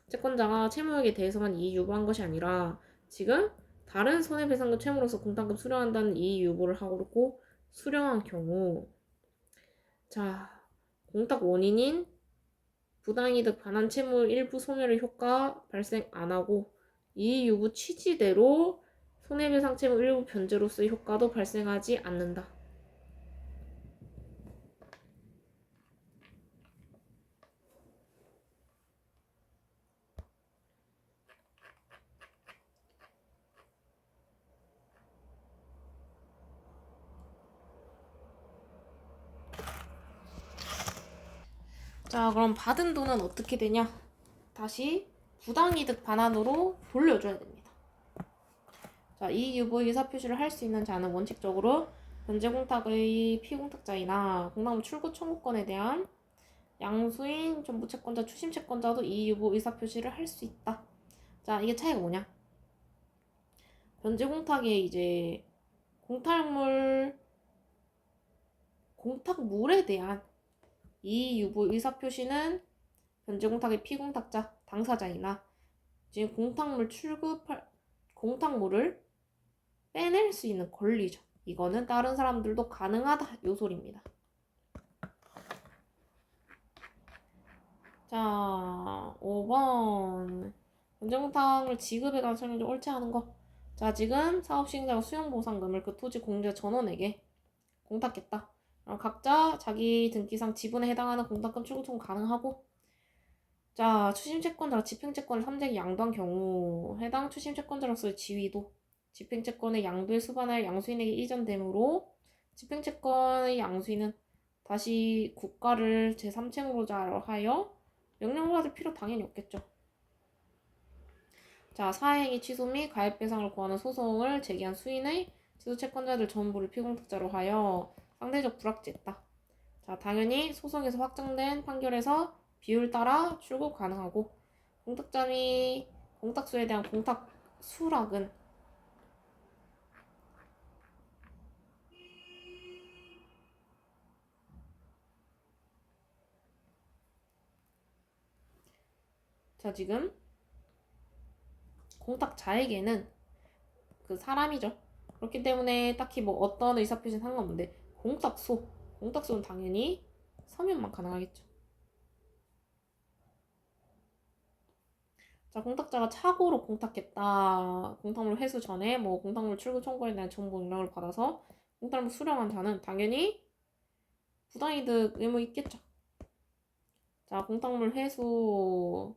채권자가 채무액에 대해서만 이의 유보한 것이 아니라 지금 다른 손해배상금 채무로서 공탁금 수령한다는 이의 유보를 하고 수령한 경우, 자, 공탁 원인인 부당이득 반환 채무 일부 소멸의 효과 발생 안 하고 이 유부 취지대로 손해배상 채무 일부 변제로서의 효과도 발생하지 않는다. 자, 그럼 받은 돈은 어떻게 되냐? 다시 부당이득 반환으로 돌려줘야 됩니다. 자, 이 유보의 의사표시를 할 수 있는 자는 원칙적으로 변제공탁의 피공탁자이나 공탁물 출구 청구권에 대한 양수인 전부채권자, 추심채권자도 이 유보 의사표시를 할 수 있다. 자, 이게 차이가 뭐냐? 변제공탁에 이제 공탁물에 대한 이 유보 의사표시는 변제공탁의 피공탁자, 당사자이나 지금 공탁물을 빼낼 수 있는 권리죠. 이거는 다른 사람들도 가능하다 요소리입니다. 자, 5번 변제공탁을 지급에 관한 설명 좀 옳지 않은 거. 자, 지금 사업시행자가 수용보상금을 그 토지 공제 전원에게 공탁했다. 그럼 각자 자기 등기상 지분에 해당하는 공탁금 출구 청구 가능하고, 자, 추심채권자가 집행채권을 삼재기 양도한 경우 해당 추심채권자로서의 지위도 집행채권의 양도에 수반하여 양수인에게 이전되므로 집행채권의 양수인은 다시 국가를 제3채무자로 하여 명령을 받을 필요 당연히 없겠죠. 자, 사행위 취소 및 가액배상을 구하는 소송을 제기한 수인의 취소채권자들 전부를 피공탁자로 하여 상대적 불합치했다. 자, 당연히 소송에서 확정된 판결에서 비율 따라 출고 가능하고, 공탁자 및 공탁수에 대한 공탁 수락은 자, 지금 공탁자에게는 그 사람이죠. 그렇기 때문에 딱히 뭐 어떤 의사표시는 상관없는데, 공탁수는 당연히 서면만 가능하겠죠. 자, 공탁자가 착오로 공탁했다. 공탁물 회수 전에 뭐 공탁물 출구 청구에 대한 정보 명령을 받아서 공탁물 수령한 자는 당연히 부당이득 의무 있겠죠. 자, 공탁물 회수.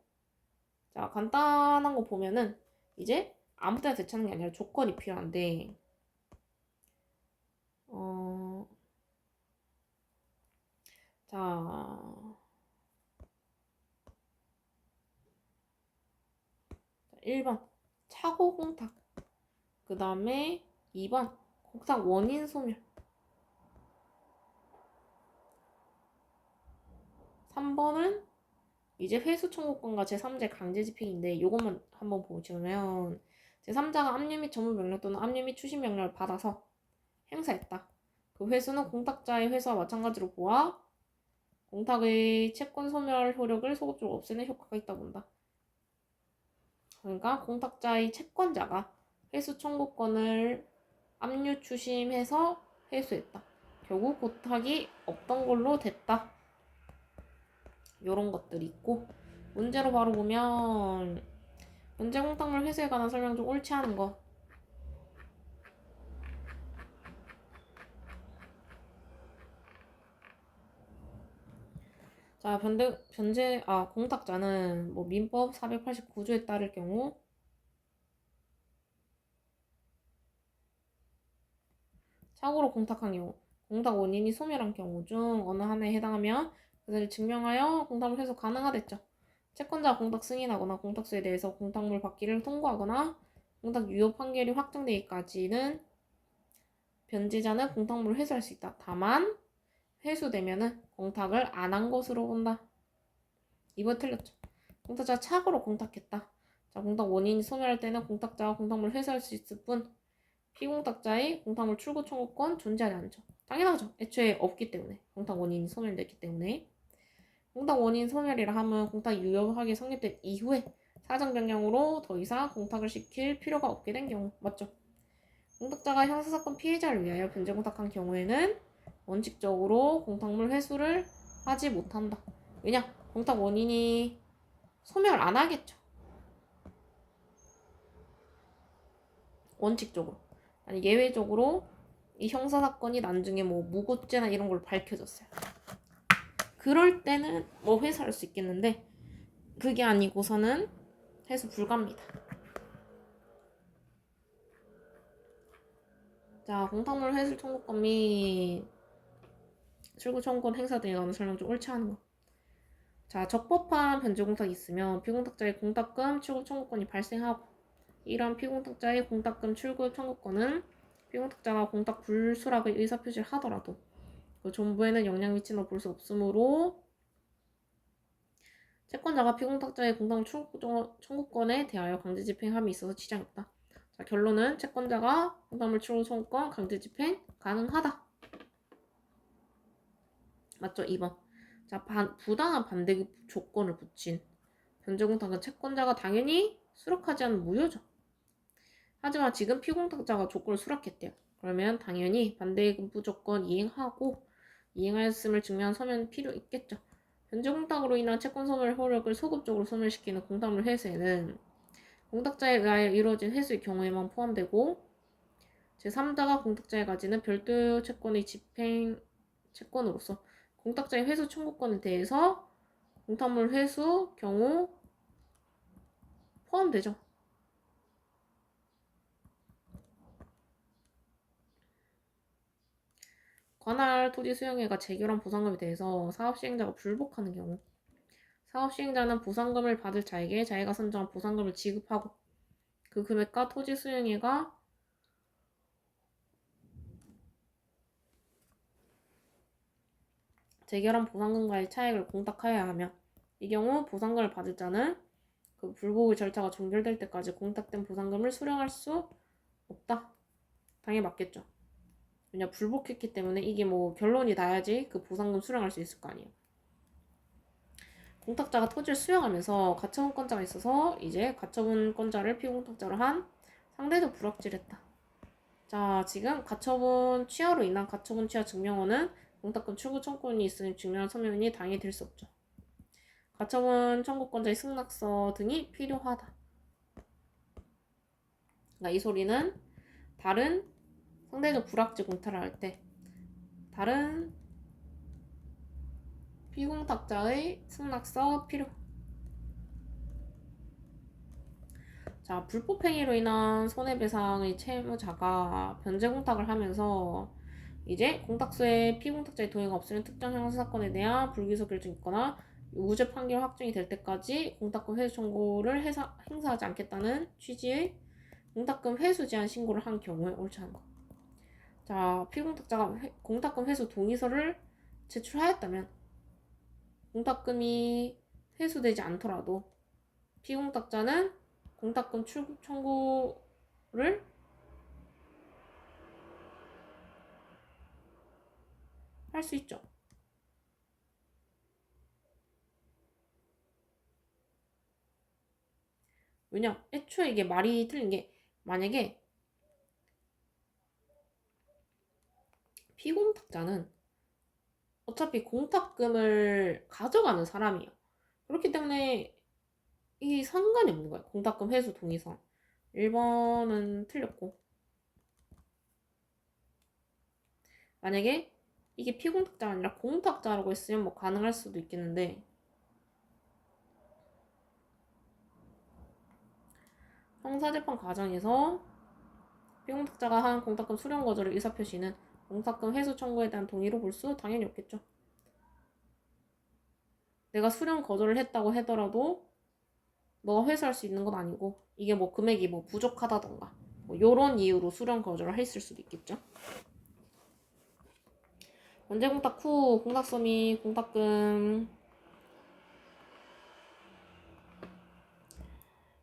자, 간단한 거 보면은 이제 아무 때나 되찾는 게 아니라 조건이 필요한데, 자, 1번 착오 공탁, 그 다음에 2번 공탁 원인 소멸, 3번은 이제 회수 청구권과 제3자 강제 집행인데, 요것만 한번 보시면 제3자가 압류 및 전문 명령 또는 압류 및 추심 명령을 받아서 행사했다. 그 회수는 공탁자의 회수와 마찬가지로 보아 공탁의 채권 소멸 효력을 소급적으로 없애는 효과가 있다 본다. 그러니까 공탁자의 채권자가 회수 청구권을 압류 추심해서 회수했다. 결국 고탁이 없던 걸로 됐다. 요런 것들이 있고, 문제로 바로 보면 문제 공탁물 회수에 관한 설명 좀 옳지 않은 거. 자, 공탁자는 뭐 민법 489조에 따를 경우 착오로 공탁한 경우, 공탁 원인이 소멸한 경우 중 어느 하나에 해당하면 그것을 증명하여 공탁물 회수 가능하댔죠. 채권자가 공탁 승인하거나 공탁수에 대해서 공탁물 받기를 통고하거나 공탁 유효 판결이 확정되기까지는 변제자는 공탁물을 회수할 수 있다. 다만 회수되면은 공탁을 안 한 것으로 본다. 이번 틀렸죠. 공탁자가 착오로 공탁했다. 자, 공탁 원인이 소멸할 때는 공탁자가 공탁물을 회수할 수 있을 뿐 피공탁자의 공탁물 출구 청구권 존재하지 않죠. 당연하죠. 애초에 없기 때문에. 공탁 원인이 소멸됐기 때문에. 공탁 원인 소멸이라 하면 공탁이 유효하게 성립된 이후에 사정 변경으로 더 이상 공탁을 시킬 필요가 없게 된 경우. 맞죠? 공탁자가 형사사건 피해자를 위하여 변제 공탁한 경우에는 원칙적으로 공탁물 회수를 하지 못한다. 왜냐? 공탁 원인이 소멸 안 하겠죠. 원칙적으로. 아니 예외적으로 이 형사사건이 나중에 뭐 무고죄나 이런 걸로 밝혀졌어요. 그럴 때는 뭐 회수할 수 있겠는데 그게 아니고서는 회수 불가입니다. 자, 공탁물 회수 청구권 및 출구 청구권 행사 등에 관한 설명 좀 옳지 않은 거. 자, 적법한 변제 공탁이 있으면 피공탁자의 공탁금 출구 청구권이 발생하고 이러한 피공탁자의 공탁금 출구 청구권은 피공탁자가 공탁 불수락의 의사표시를 하더라도 그 존부에는 영향 미친다고 볼 수 없으므로 채권자가 피공탁자의 공탁 출구 청구권에 대하여 강제 집행함이 있어서 지장이 없다. 자, 결론은 채권자가 공탁물 출구 청구권 강제 집행 가능하다. 맞죠? 2번. 자, 부당한 반대 조건을 붙인 변제공탁은 채권자가 당연히 수락하지 않은 무효죠. 하지만 지금 피공탁자가 조건을 수락했대요. 그러면 당연히 반대금부 조건 이행하고 이행하였음을 증명한 서면이 필요 있겠죠. 변제공탁으로 인한 채권 소멸 효력을 소급적으로 소멸시키는 공탁물 회수에는 공탁자에 의하여 이루어진 회수의 경우에만 포함되고 제3자가 공탁자에 가지는 별도 채권의 집행 채권으로서 공탁자의 회수 청구권에 대해서 공탁물 회수 경우 포함되죠. 관할 토지 수용회가 재결함 보상금에 대해서 사업시행자가 불복하는 경우 사업시행자는 보상금을 받을 자에게 자기가 선정한 보상금을 지급하고 그 금액과 토지 수용회가 재결함 보상금과의 차액을 공탁하여야 하며 이 경우 보상금을 받을 자는 그 불복의 절차가 종결될 때까지 공탁된 보상금을 수령할 수 없다. 당연히 맞겠죠. 왜냐 불복했기 때문에 이게 뭐 결론이 나야지 그 보상금 수령할 수 있을 거 아니에요. 공탁자가 토지를 수용하면서 가처분권자가 있어서 이제 가처분권자를 피공탁자로 한 상대적 불확실했다. 자, 지금 가처분 취하로 인한 가처분 취하 증명원은 공탁금 출구 청구권이 있으니 증명한 서면이 당연히 될 수 없죠. 가처분 청구권자의 승낙서 등이 필요하다. 그러니까 이 소리는 다른 상대적 불확실 공탁을 할 때 다른 피공탁자의 승낙서 필요. 자, 불법행위로 인한 손해배상의 채무자가 변제공탁을 하면서 이제 공탁수에 피공탁자의 동의가 없으면 특정 형사사건에 대한 불기소 결정이 있거나 무죄 판결 확정이 될 때까지 공탁금 회수 청구를 행사하지 않겠다는 취지의 공탁금 회수 제한 신고를 한 경우에 옳지 않은 것. 자, 피공탁자가 공탁금 회수 동의서를 제출하였다면 공탁금이 회수되지 않더라도 피공탁자는 공탁금 출구 청구를 할 수 있죠. 왜냐? 애초에 이게 말이 틀린 게 만약에 피공탁자는 어차피 공탁금을 가져가는 사람이에요. 그렇기 때문에 이게 상관이 없는 거예요. 공탁금 회수 동의서. 1번은 틀렸고 만약에 이게 피공탁자가 아니라 공탁자라고 했으면 뭐 가능할 수도 있겠는데 형사재판 과정에서 피공탁자가 한 공탁금 수령 거절의 의사표시는 공탁금 회수 청구에 대한 동의로 볼 수 당연히 없겠죠. 내가 수령 거절을 했다고 하더라도 너가 회수할 수 있는 건 아니고 이게 뭐 금액이 뭐 부족하다던가 뭐 요런 이유로 수령 거절을 했을 수도 있겠죠. 면제 공탁 후 공탁서 및 공탁금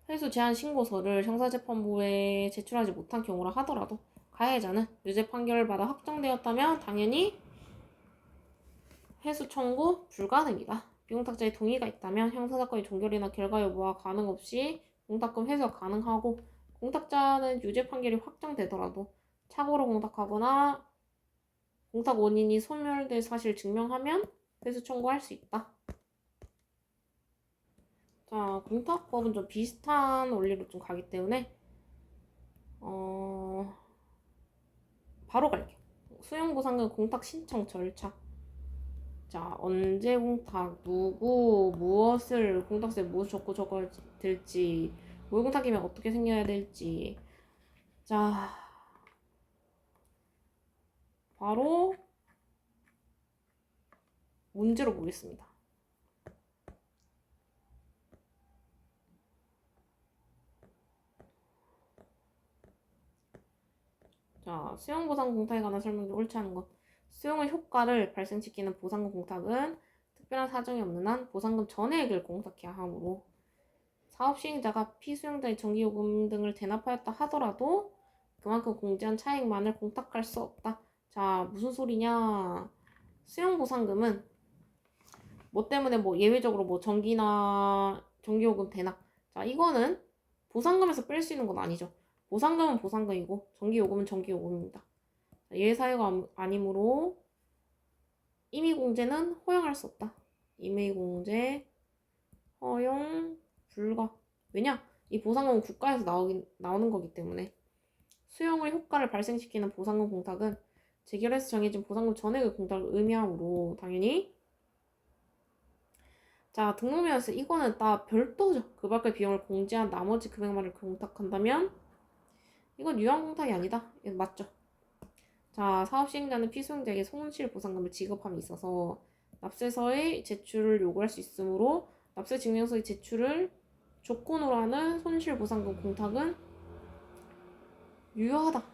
회수 제한 신고서를 형사재판부에 제출하지 못한 경우라 하더라도 가해자는 유죄 판결을 받아 확정되었다면 당연히 회수 청구 불가능이다. 비공탁자의 동의가 있다면 형사사건의 종결이나 결과 여부와 가능 없이 공탁금 회수가 가능하고 공탁자는 유죄 판결이 확정되더라도 착오로 공탁하거나 공탁 원인이 소멸될 사실을 증명하면 회수 청구할 수 있다. 자, 공탁법은 좀 비슷한 원리로 좀 가기 때문에 어, 바로 갈게요. 수용보상금 공탁 신청 절차. 자, 언제 공탁, 누구, 무엇을, 공탁세 무엇 적고 적어야 될지, 무공탁이면 어떻게 생겨야 될지. 자, 바로 문제로 보겠습니다. 자, 수용보상 공탁에 관한 설명이 옳지 않은 것. 수용의 효과를 발생시키는 보상금 공탁은 특별한 사정이 없는 한 보상금 전액을 공탁해야 하므로 사업 시행자가 피수용자의 전기요금 등을 대납하였다 하더라도 그만큼 공제한 차액만을 공탁할 수 없다. 자, 무슨 소리냐? 수용보상금은 뭐 때문에 뭐 예외적으로 뭐 전기나 전기요금 대납. 자, 이거는 보상금에서 뺄 수 있는 건 아니죠. 보상금은 보상금이고 전기요금은 전기요금입니다. 예외 사유가 아니므로 임의공제는 허용할 수 없다. 임의공제 허용 불가. 왜냐? 이 보상금은 국가에서 나오는 거기 때문에 수용의 효과를 발생시키는 보상금 공탁은 재결해서 정해진 보상금 전액의 공탁을 의미하므로 당연히 자, 등록면허세 이거는 다 별도죠. 그 밖의 비용을 공제한 나머지 금액만을 공탁한다면 이건 유한공탁이 아니다. 이거 맞죠? 자, 사업 시행자는 피수용자에게 손실 보상금을 지급함에 있어서 납세서의 제출을 요구할 수 있으므로 납세 증명서의 제출을 조건으로 하는 손실 보상금 공탁은 유효하다.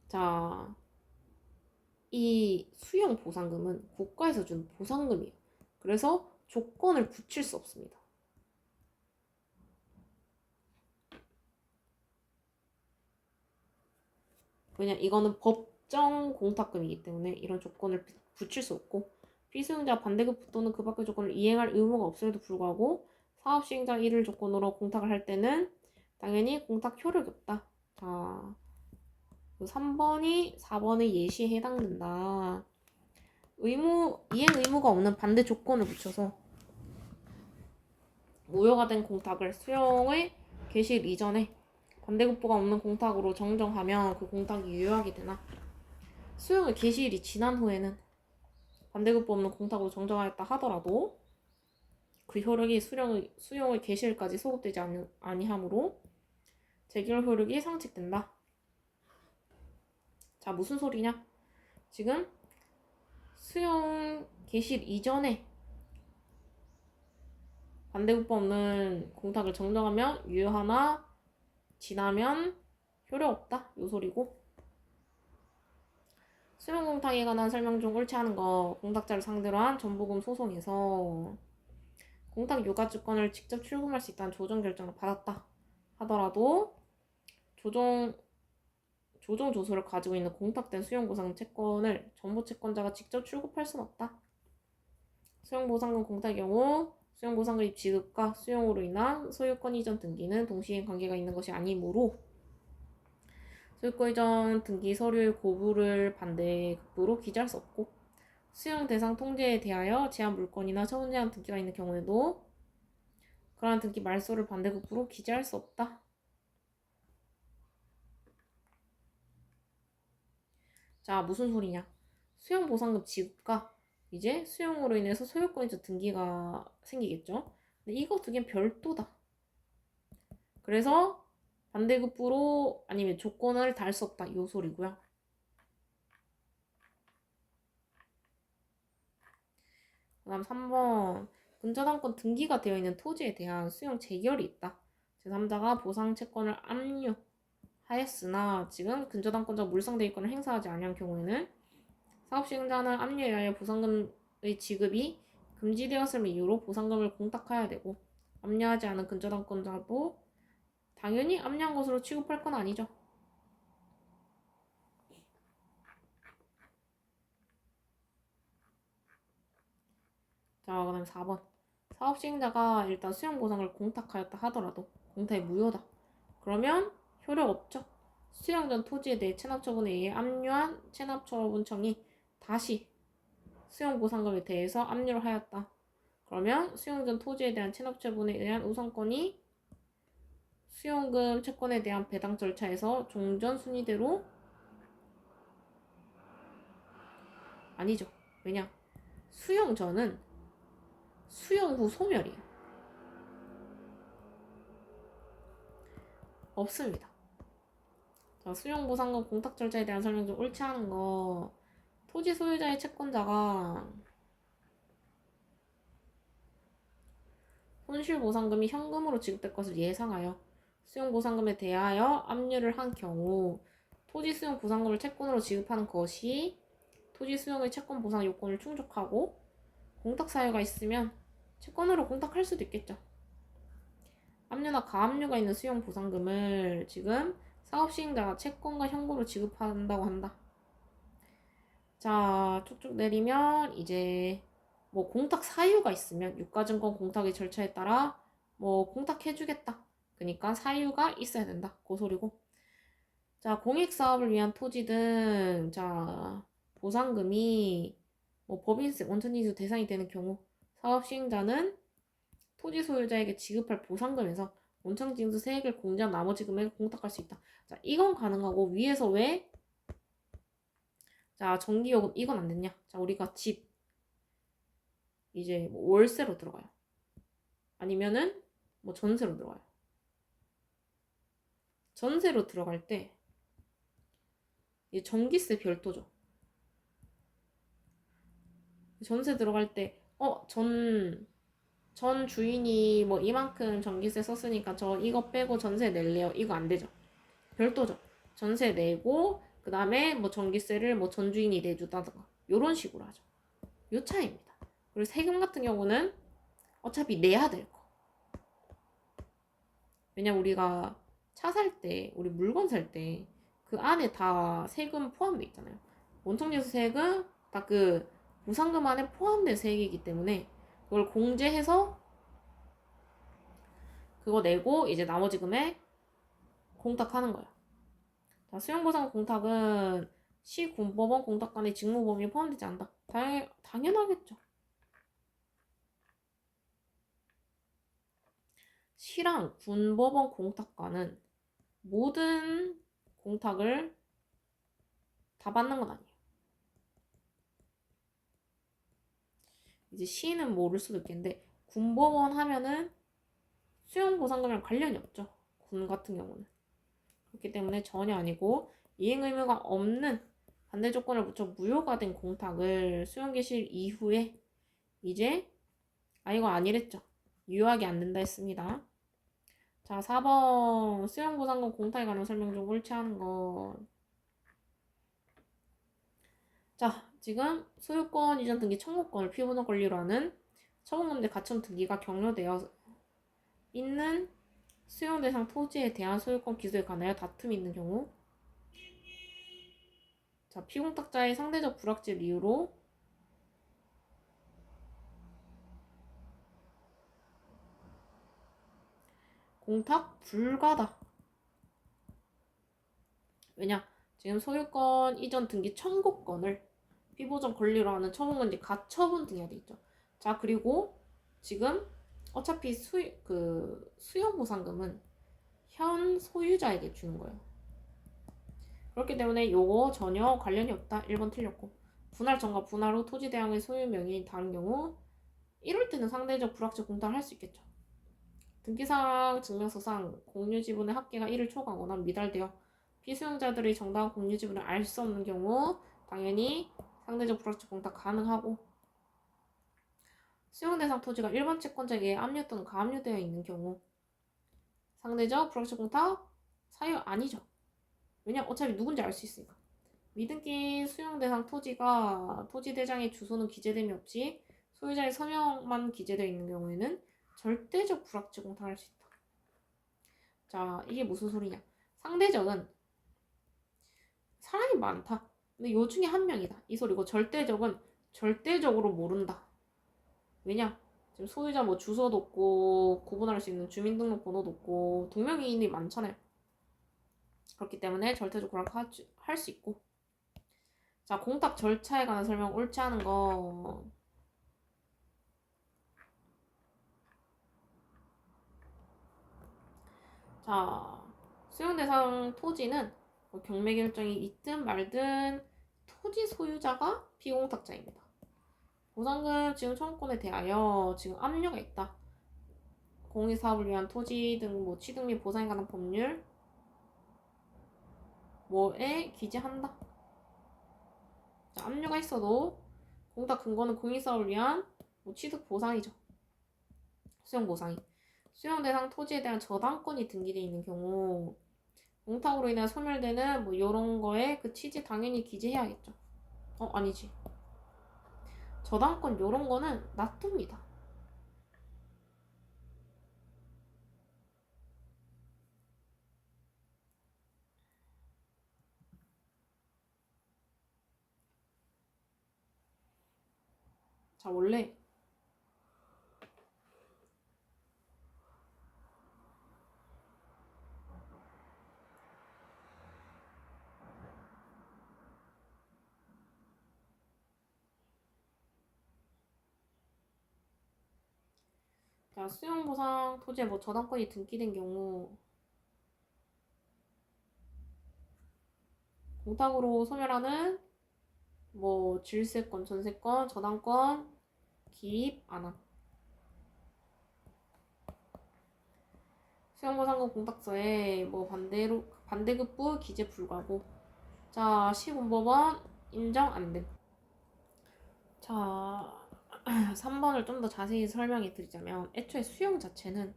자, 이 수용 보상금은 국가에서 준 보상금이에요. 그래서 조건을 붙일 수 없습니다. 왜냐, 이거는 법정 공탁금이기 때문에 이런 조건을 붙일 수 없고 피수용자 반대급 또는 그 밖의 조건을 이행할 의무가 없음에도 불구하고 사업 시행자 1을 조건으로 공탁을 할 때는 당연히 공탁 효력이 없다. 자, 3번이 4번의 예시에 해당된다. 이행 의무가 없는 반대 조건을 붙여서 무효가 된 공탁을 수용의 개시일 이전에 반대급부가 없는 공탁으로 정정하면 그 공탁이 유효하게 되나? 수용의 개시일이 지난 후에는 반대급부 없는 공탁으로 정정하였다 하더라도 그 효력이 수용의 개시일까지 소급되지 아니하므로 재결 효력이 상칙된다. 자, 무슨 소리냐? 지금 수용 개시일 이전에 반대급부 없는 공탁을 정정하면 유효하나 지나면 효력 없다. 요 소리고. 수용 공탁에 관한 설명 중 옳지 않은 거. 공탁자를 상대로 한 전부금 소송에서 공탁 유가주권을 직접 출금할 수 있다는 조정 결정을 받았다 하더라도 조정 조서를 가지고 있는 공탁된 수용보상금 채권을 전부 채권자가 직접 출금할 수는 없다. 수용보상금 공탁의 경우 수용보상금 지급과 수용으로 인한 소유권 이전 등기는 동시에 관계가 있는 것이 아니므로 소유권 이전 등기 서류의 고부를 반대급부로 기재할 수 없고 수용 대상 통제에 대하여 제한 물건이나 처분 제한 등기가 있는 경우에도 그러한 등기 말소를 반대급부로 기재할 수 없다. 자, 무슨 소리냐? 수용보상금 지급과 이제 수용으로 인해서 소유권 이전 등기가 생기겠죠? 근데 이거 두 개는 별도다. 그래서 반대급부로 아니면 조건을 달 수 없다. 이 소리고요. 그 다음 3번 근저당권 등기가 되어 있는 토지에 대한 수용 재결이 있다. 제3자가 보상 채권을 압류하였으나 지금 근저당권자 물상대위권을 행사하지 아니한 경우에는 사업시행자는 압류에 의하여 보상금의 지급이 금지되었음을 이유로 보상금을 공탁해야 되고 압류하지 않은 근저당권자도 당연히 압류한 것으로 취급할 건 아니죠. 자, 그 다음 4번 사업시행자가 일단 수용보상을 공탁하였다 하더라도 공탁이 무효다. 그러면 효력 없죠. 수용 전 토지에 대해 체납처분에 의해 압류한 체납처분청이 다시 수용보상금에 대해서 압류를 하였다. 그러면 수용 전 토지에 대한 체납처분에 의한 우선권이 수용금 채권에 대한 배당 절차에서 종전 순위대로 아니죠. 왜냐? 수용 전은 수용 후 소멸이에요. 없습니다. 자, 수용 보상금 공탁 절차에 대한 설명 좀 옳지 않은 거. 토지 소유자의 채권자가 손실보상금이 현금으로 지급될 것을 예상하여 수용보상금에 대하여 압류를 한 경우 토지 수용 보상금을 채권으로 지급하는 것이 토지 수용의 채권 보상 요건을 충족하고 공탁 사유가 있으면 채권으로 공탁할 수도 있겠죠. 압류나 가압류가 있는 수용 보상금을 지금 사업시행자가 채권과 현금으로 지급한다고 한다. 자, 쭉쭉 내리면 이제 뭐 공탁 사유가 있으면 유가증권 공탁의 절차에 따라 뭐 공탁해주겠다. 그러니까 사유가 있어야 된다. 그 소리고. 자, 공익사업을 위한 토지 등, 자, 보상금이 뭐 법인세, 원천징수 대상이 되는 경우 사업 시행자는 토지 소유자에게 지급할 보상금에서 원천징수 세액을 공제한 나머지 금액을 공탁할 수 있다. 자, 이건 가능하고 위에서 왜 자, 전기요금 이건 안 됐냐? 자, 우리가 집 이제 뭐 월세로 들어가요. 아니면은 뭐 전세로 들어가요. 전세로 들어갈 때 이 전기세 별도죠. 전세 들어갈 때 전 주인이 뭐 이만큼 전기세 썼으니까 저 이거 빼고 전세 낼래요. 이거 안 되죠. 별도죠. 전세 내고 그 다음에 뭐 전기세를 뭐 전 주인이 내주다든가 요런 식으로 하죠. 요 차이입니다. 그리고 세금 같은 경우는 어차피 내야 될 거. 왜냐 우리가 차 살 때, 우리 물건 살 때 그 안에 다 세금 포함돼 있잖아요. 원통지수 세금 다 그 보상금 안에 포함된 세액이기 때문에 그걸 공제해서 그거 내고 이제 나머지 금액 공탁하는 거예요. 자, 수용보상 공탁은 시, 군법원 공탁 간의 직무 범위에 포함되지 않는다. 당연하겠죠. 시랑 군법원 공탁과는 모든 공탁을 다 받는 건 아니에요. 이제 시는 모를 수도 있겠는데 군법원 하면은 수용보상금이랑 관련이 없죠. 군 같은 경우는. 그렇기 때문에 전혀 아니고 이행 의무가 없는 반대 조건을 붙여 무효가 된 공탁을 수용 개시 이후에 이제 이거 아니랬죠. 유효하게 안 된다 했습니다. 자, 4번 수용보상금 공탁에 관한 설명 좀 옳지 않은 거. 자, 지금 소유권 이전 등기 청구권을 피보전 권리로 하는 처분금제 가처분 등기가 격려되어 있는 수용 대상 토지에 대한 소유권 기소에 관하여 다툼이 있는 경우 자, 피공탁자의 상대적 불확실 이유로 공탁 불가다. 왜냐? 지금 소유권 이전 등기 청구권을 피보전 권리로 하는 처분금지 가처분 등기가 돼 있죠. 자, 그리고 지금 어차피 수용 보상금은 현 소유자에게 주는 거예요. 그렇기 때문에 요거 전혀 관련이 없다. 1번 틀렸고. 분할 전과 분할 후 토지 대항의 소유 명의인 다른 경우 이럴 때는 상대적 불확실 공탁을 할 수 있겠죠. 등기상 증명서상 공유지분의 합계가 1을 초과하거나 미달되어 피수용자들의 정당한 공유지분을 알 수 없는 경우 당연히 상대적 불확실 공탁 가능하고 수용 대상 토지가 일반 채권자에게 압류 또는 가압류되어 있는 경우 상대적 불확실 공탁 사유 아니죠. 왜냐 어차피 누군지 알 수 있으니까. 미등기 수용 대상 토지가 토지 대장의 주소는 기재됨이 없이 소유자의 서명만 기재되어 있는 경우에는 절대적 불확실 공탁할 수 있다. 자, 이게 무슨 소리냐? 상대적은 사람이 많다. 근데 요 중에 한 명이다. 이 소리고 절대적은 절대적으로 모른다. 왜냐? 지금 소유자 뭐 주소도 없고 구분할 수 있는 주민등록번호도 없고 동명이인이 많잖아요. 그렇기 때문에 절대적 불확할 수 있고. 자, 공탁 절차에 관한 설명 옳지 않은 거. 자, 수용 대상 토지는 뭐 경매 결정이 있든 말든 토지 소유자가 피공탁자입니다. 보상금 지금 청구권에 대하여 지금 압류가 있다. 공익사업을 위한 토지 등 뭐 취득 및 보상에 관한 법률 뭐에 기재한다. 자, 압류가 있어도 공탁 근거는 공익사업을 위한 뭐 취득 보상이죠. 수용 보상이. 수용 대상 토지에 대한 저당권이 등기되어 있는 경우 공탁으로 인해 소멸되는 뭐 이런 거에 그 취지 당연히 기재해야겠죠. 아니지. 저당권 이런 거는 놔둡니다. 자, 원래 자, 수용보상 토지에 뭐 저당권이 등기된 경우 공탁으로 소멸하는 뭐 질세권, 전세권, 저당권 기입 안함. 수용보상금 공탁서에 뭐 반대급부 기재 불가고. 자, 시군법원 인정 안 됨. 자, 3번을 좀 더 자세히 설명해 드리자면 애초에 수용 자체는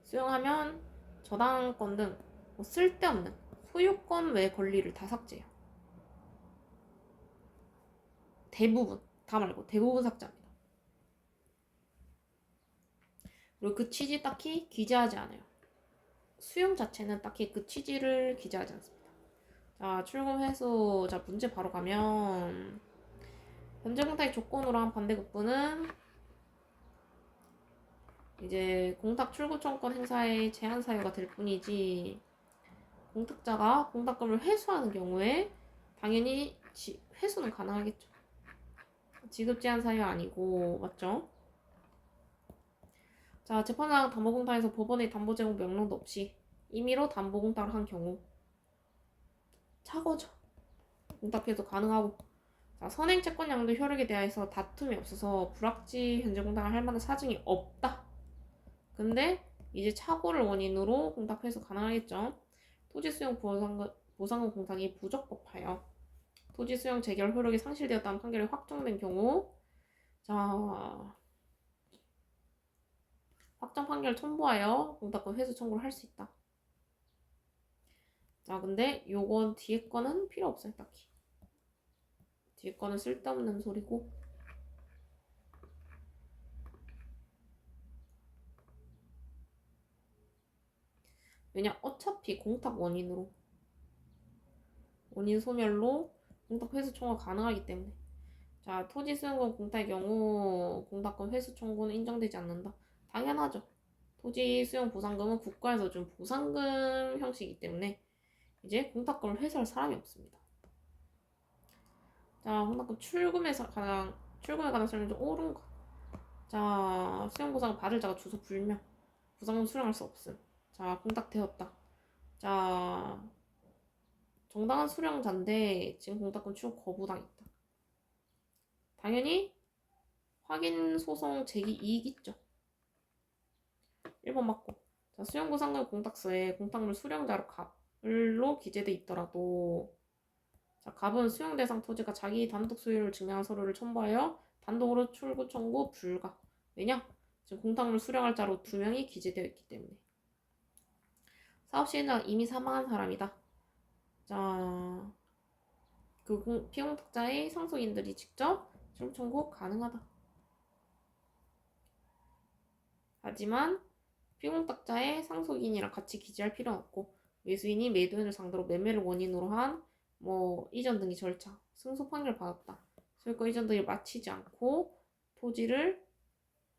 수용하면 저당권 등 뭐 쓸데없는 소유권 외 권리를 다 삭제해요. 대부분, 다 말고 대부분 삭제합니다. 그리고 그 취지 딱히 기재하지 않아요. 수용 자체는 딱히 그 취지를 기재하지 않습니다. 자, 출금 회수. 자, 문제 바로 가면 현재 공탁의 조건으로 한 반대급부는 이제 공탁 출구 청구권 행사의 제한 사유가 될 뿐이지 공탁자가 공탁금을 회수하는 경우에 당연히 회수는 가능하겠죠. 지급 제한 사유 아니고 맞죠? 자, 재판장 담보공탁에서 법원의 담보 제공 명령도 없이 임의로 담보공탁을 한 경우 차거죠. 공탁 회수 가능하고. 자, 선행 채권 양도 효력에 대해서 다툼이 없어서 불확지 현재 공탁을 할 만한 사정이 없다. 근데 이제 착오를 원인으로 공탁 회수 가능하겠죠. 토지 수용 보상금 공탁이 부적법하여 토지 수용 재결 효력이 상실되었다는 판결이 확정된 경우 자, 확정 판결 첨부하여 공탁권 회수 청구를 할 수 있다. 자, 근데 요건 뒤에 거는 필요 없어요, 딱히. 뒤에 거는 쓸데없는 소리고. 왜냐, 어차피 공탁 원인 소멸로 공탁 회수 청구가 가능하기 때문에. 자, 토지 수용권 공탁의 경우 공탁권 회수 청구는 인정되지 않는다. 당연하죠. 토지 수용 보상금은 국가에서 준 보상금 형식이기 때문에 이제 공탁권을 회수할 사람이 없습니다. 자, 공탁권 출금에 관한 설명 좀 옳은 것. 자, 수용 보상을 받을 자가 주소 불명. 보상금 수령할 수 없음. 자, 공탁되었다. 자, 정당한 수령자인데 지금 공탁권 출금 거부당했다. 당연히 확인 소송 제기 이익 있죠. 1번 맞고. 자, 수용보상금 공탁서에 공탁물 수령자로 갑을로 기재돼 있더라도 자, 갑은 수용 대상 토지가 자기 단독 소유를 증명한 서류를 첨부하여 단독으로 출구 청구 불가. 왜냐? 지금 공탁물 수령할 자로 2명이 기재되어 있기 때문에. 사업 시행자가 이미 사망한 사람이다. 자, 그 피공탁자의 상속인들이 직접 출구 청구 가능하다. 하지만 피공탁자의 상속인이랑 같이 기재할 필요는 없고 매수인이 매도인을 상대로 매매를 원인으로 한 뭐 이전 등기 절차, 승소 판결을 받았다. 소유권 이전 등기를 마치지 않고 토지를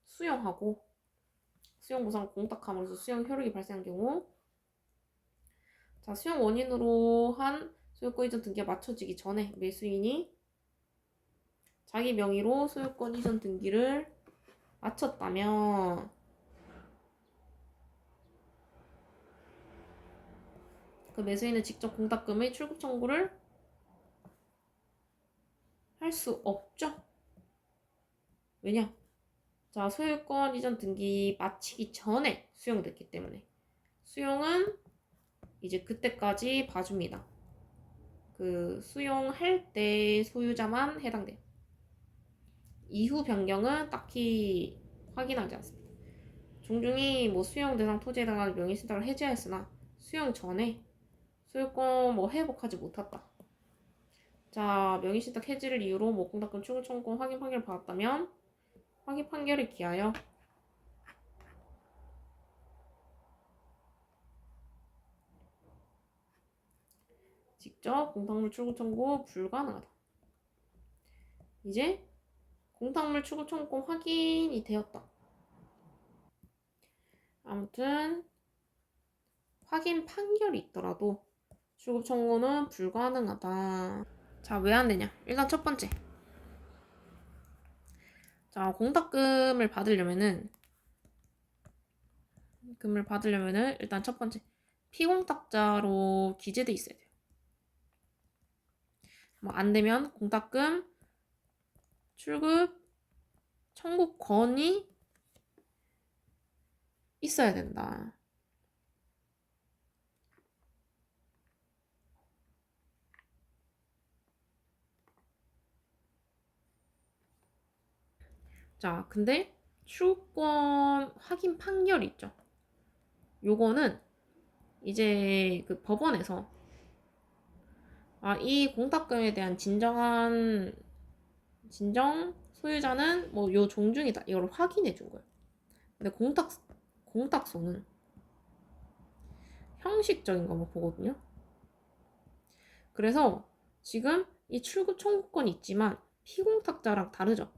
수용하고 수용보상 공탁함으로써 수용 효력이 발생한 경우 자, 수용 원인으로 한 소유권 이전 등기가 마쳐지기 전에 매수인이 자기 명의로 소유권 이전 등기를 마쳤다면 그 매수인은 직접 공탁금의 출금 청구를 할 수 없죠. 왜냐? 자, 소유권 이전 등기 마치기 전에 수용됐기 때문에 수용은 이제 그때까지 봐줍니다. 그 수용할 때 소유자만 해당돼요. 이후 변경은 딱히 확인하지 않습니다. 종중이 뭐 수용 대상 토지에 해당하는 명의신탁을 해지하였으나 수용 전에 소유권 뭐 회복하지 못했다. 자, 명의신탁 해지를 이유로 뭐 공탁금 출금 청구권 확인 판결을 받았다면 확인 판결에 기하여 직접 공탁물 출금 청구 불가능하다. 이제 공탁물 출금 청구권 확인이 되었다. 아무튼 확인 판결이 있더라도 출금 청구는 불가능하다. 자, 왜 안 되냐? 일단 첫 번째. 자, 공탁금을 받으려면은 일단 첫 번째 피공탁자로 기재돼 있어야 돼요. 뭐 안 되면 공탁금 출급 청구권이 있어야 된다. 자, 근데 출구권 확인 판결이 있죠. 요거는 이제 그 법원에서 이 공탁금에 대한 진정 소유자는 뭐 요 종중이다. 이걸 확인해 준 거예요. 근데 공탁소는 형식적인 것만 보거든요. 그래서 지금 이 출구 청구권이 있지만 피공탁자랑 다르죠.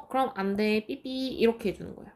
그럼 안 돼. 삐삐 이렇게 해주는 거예요.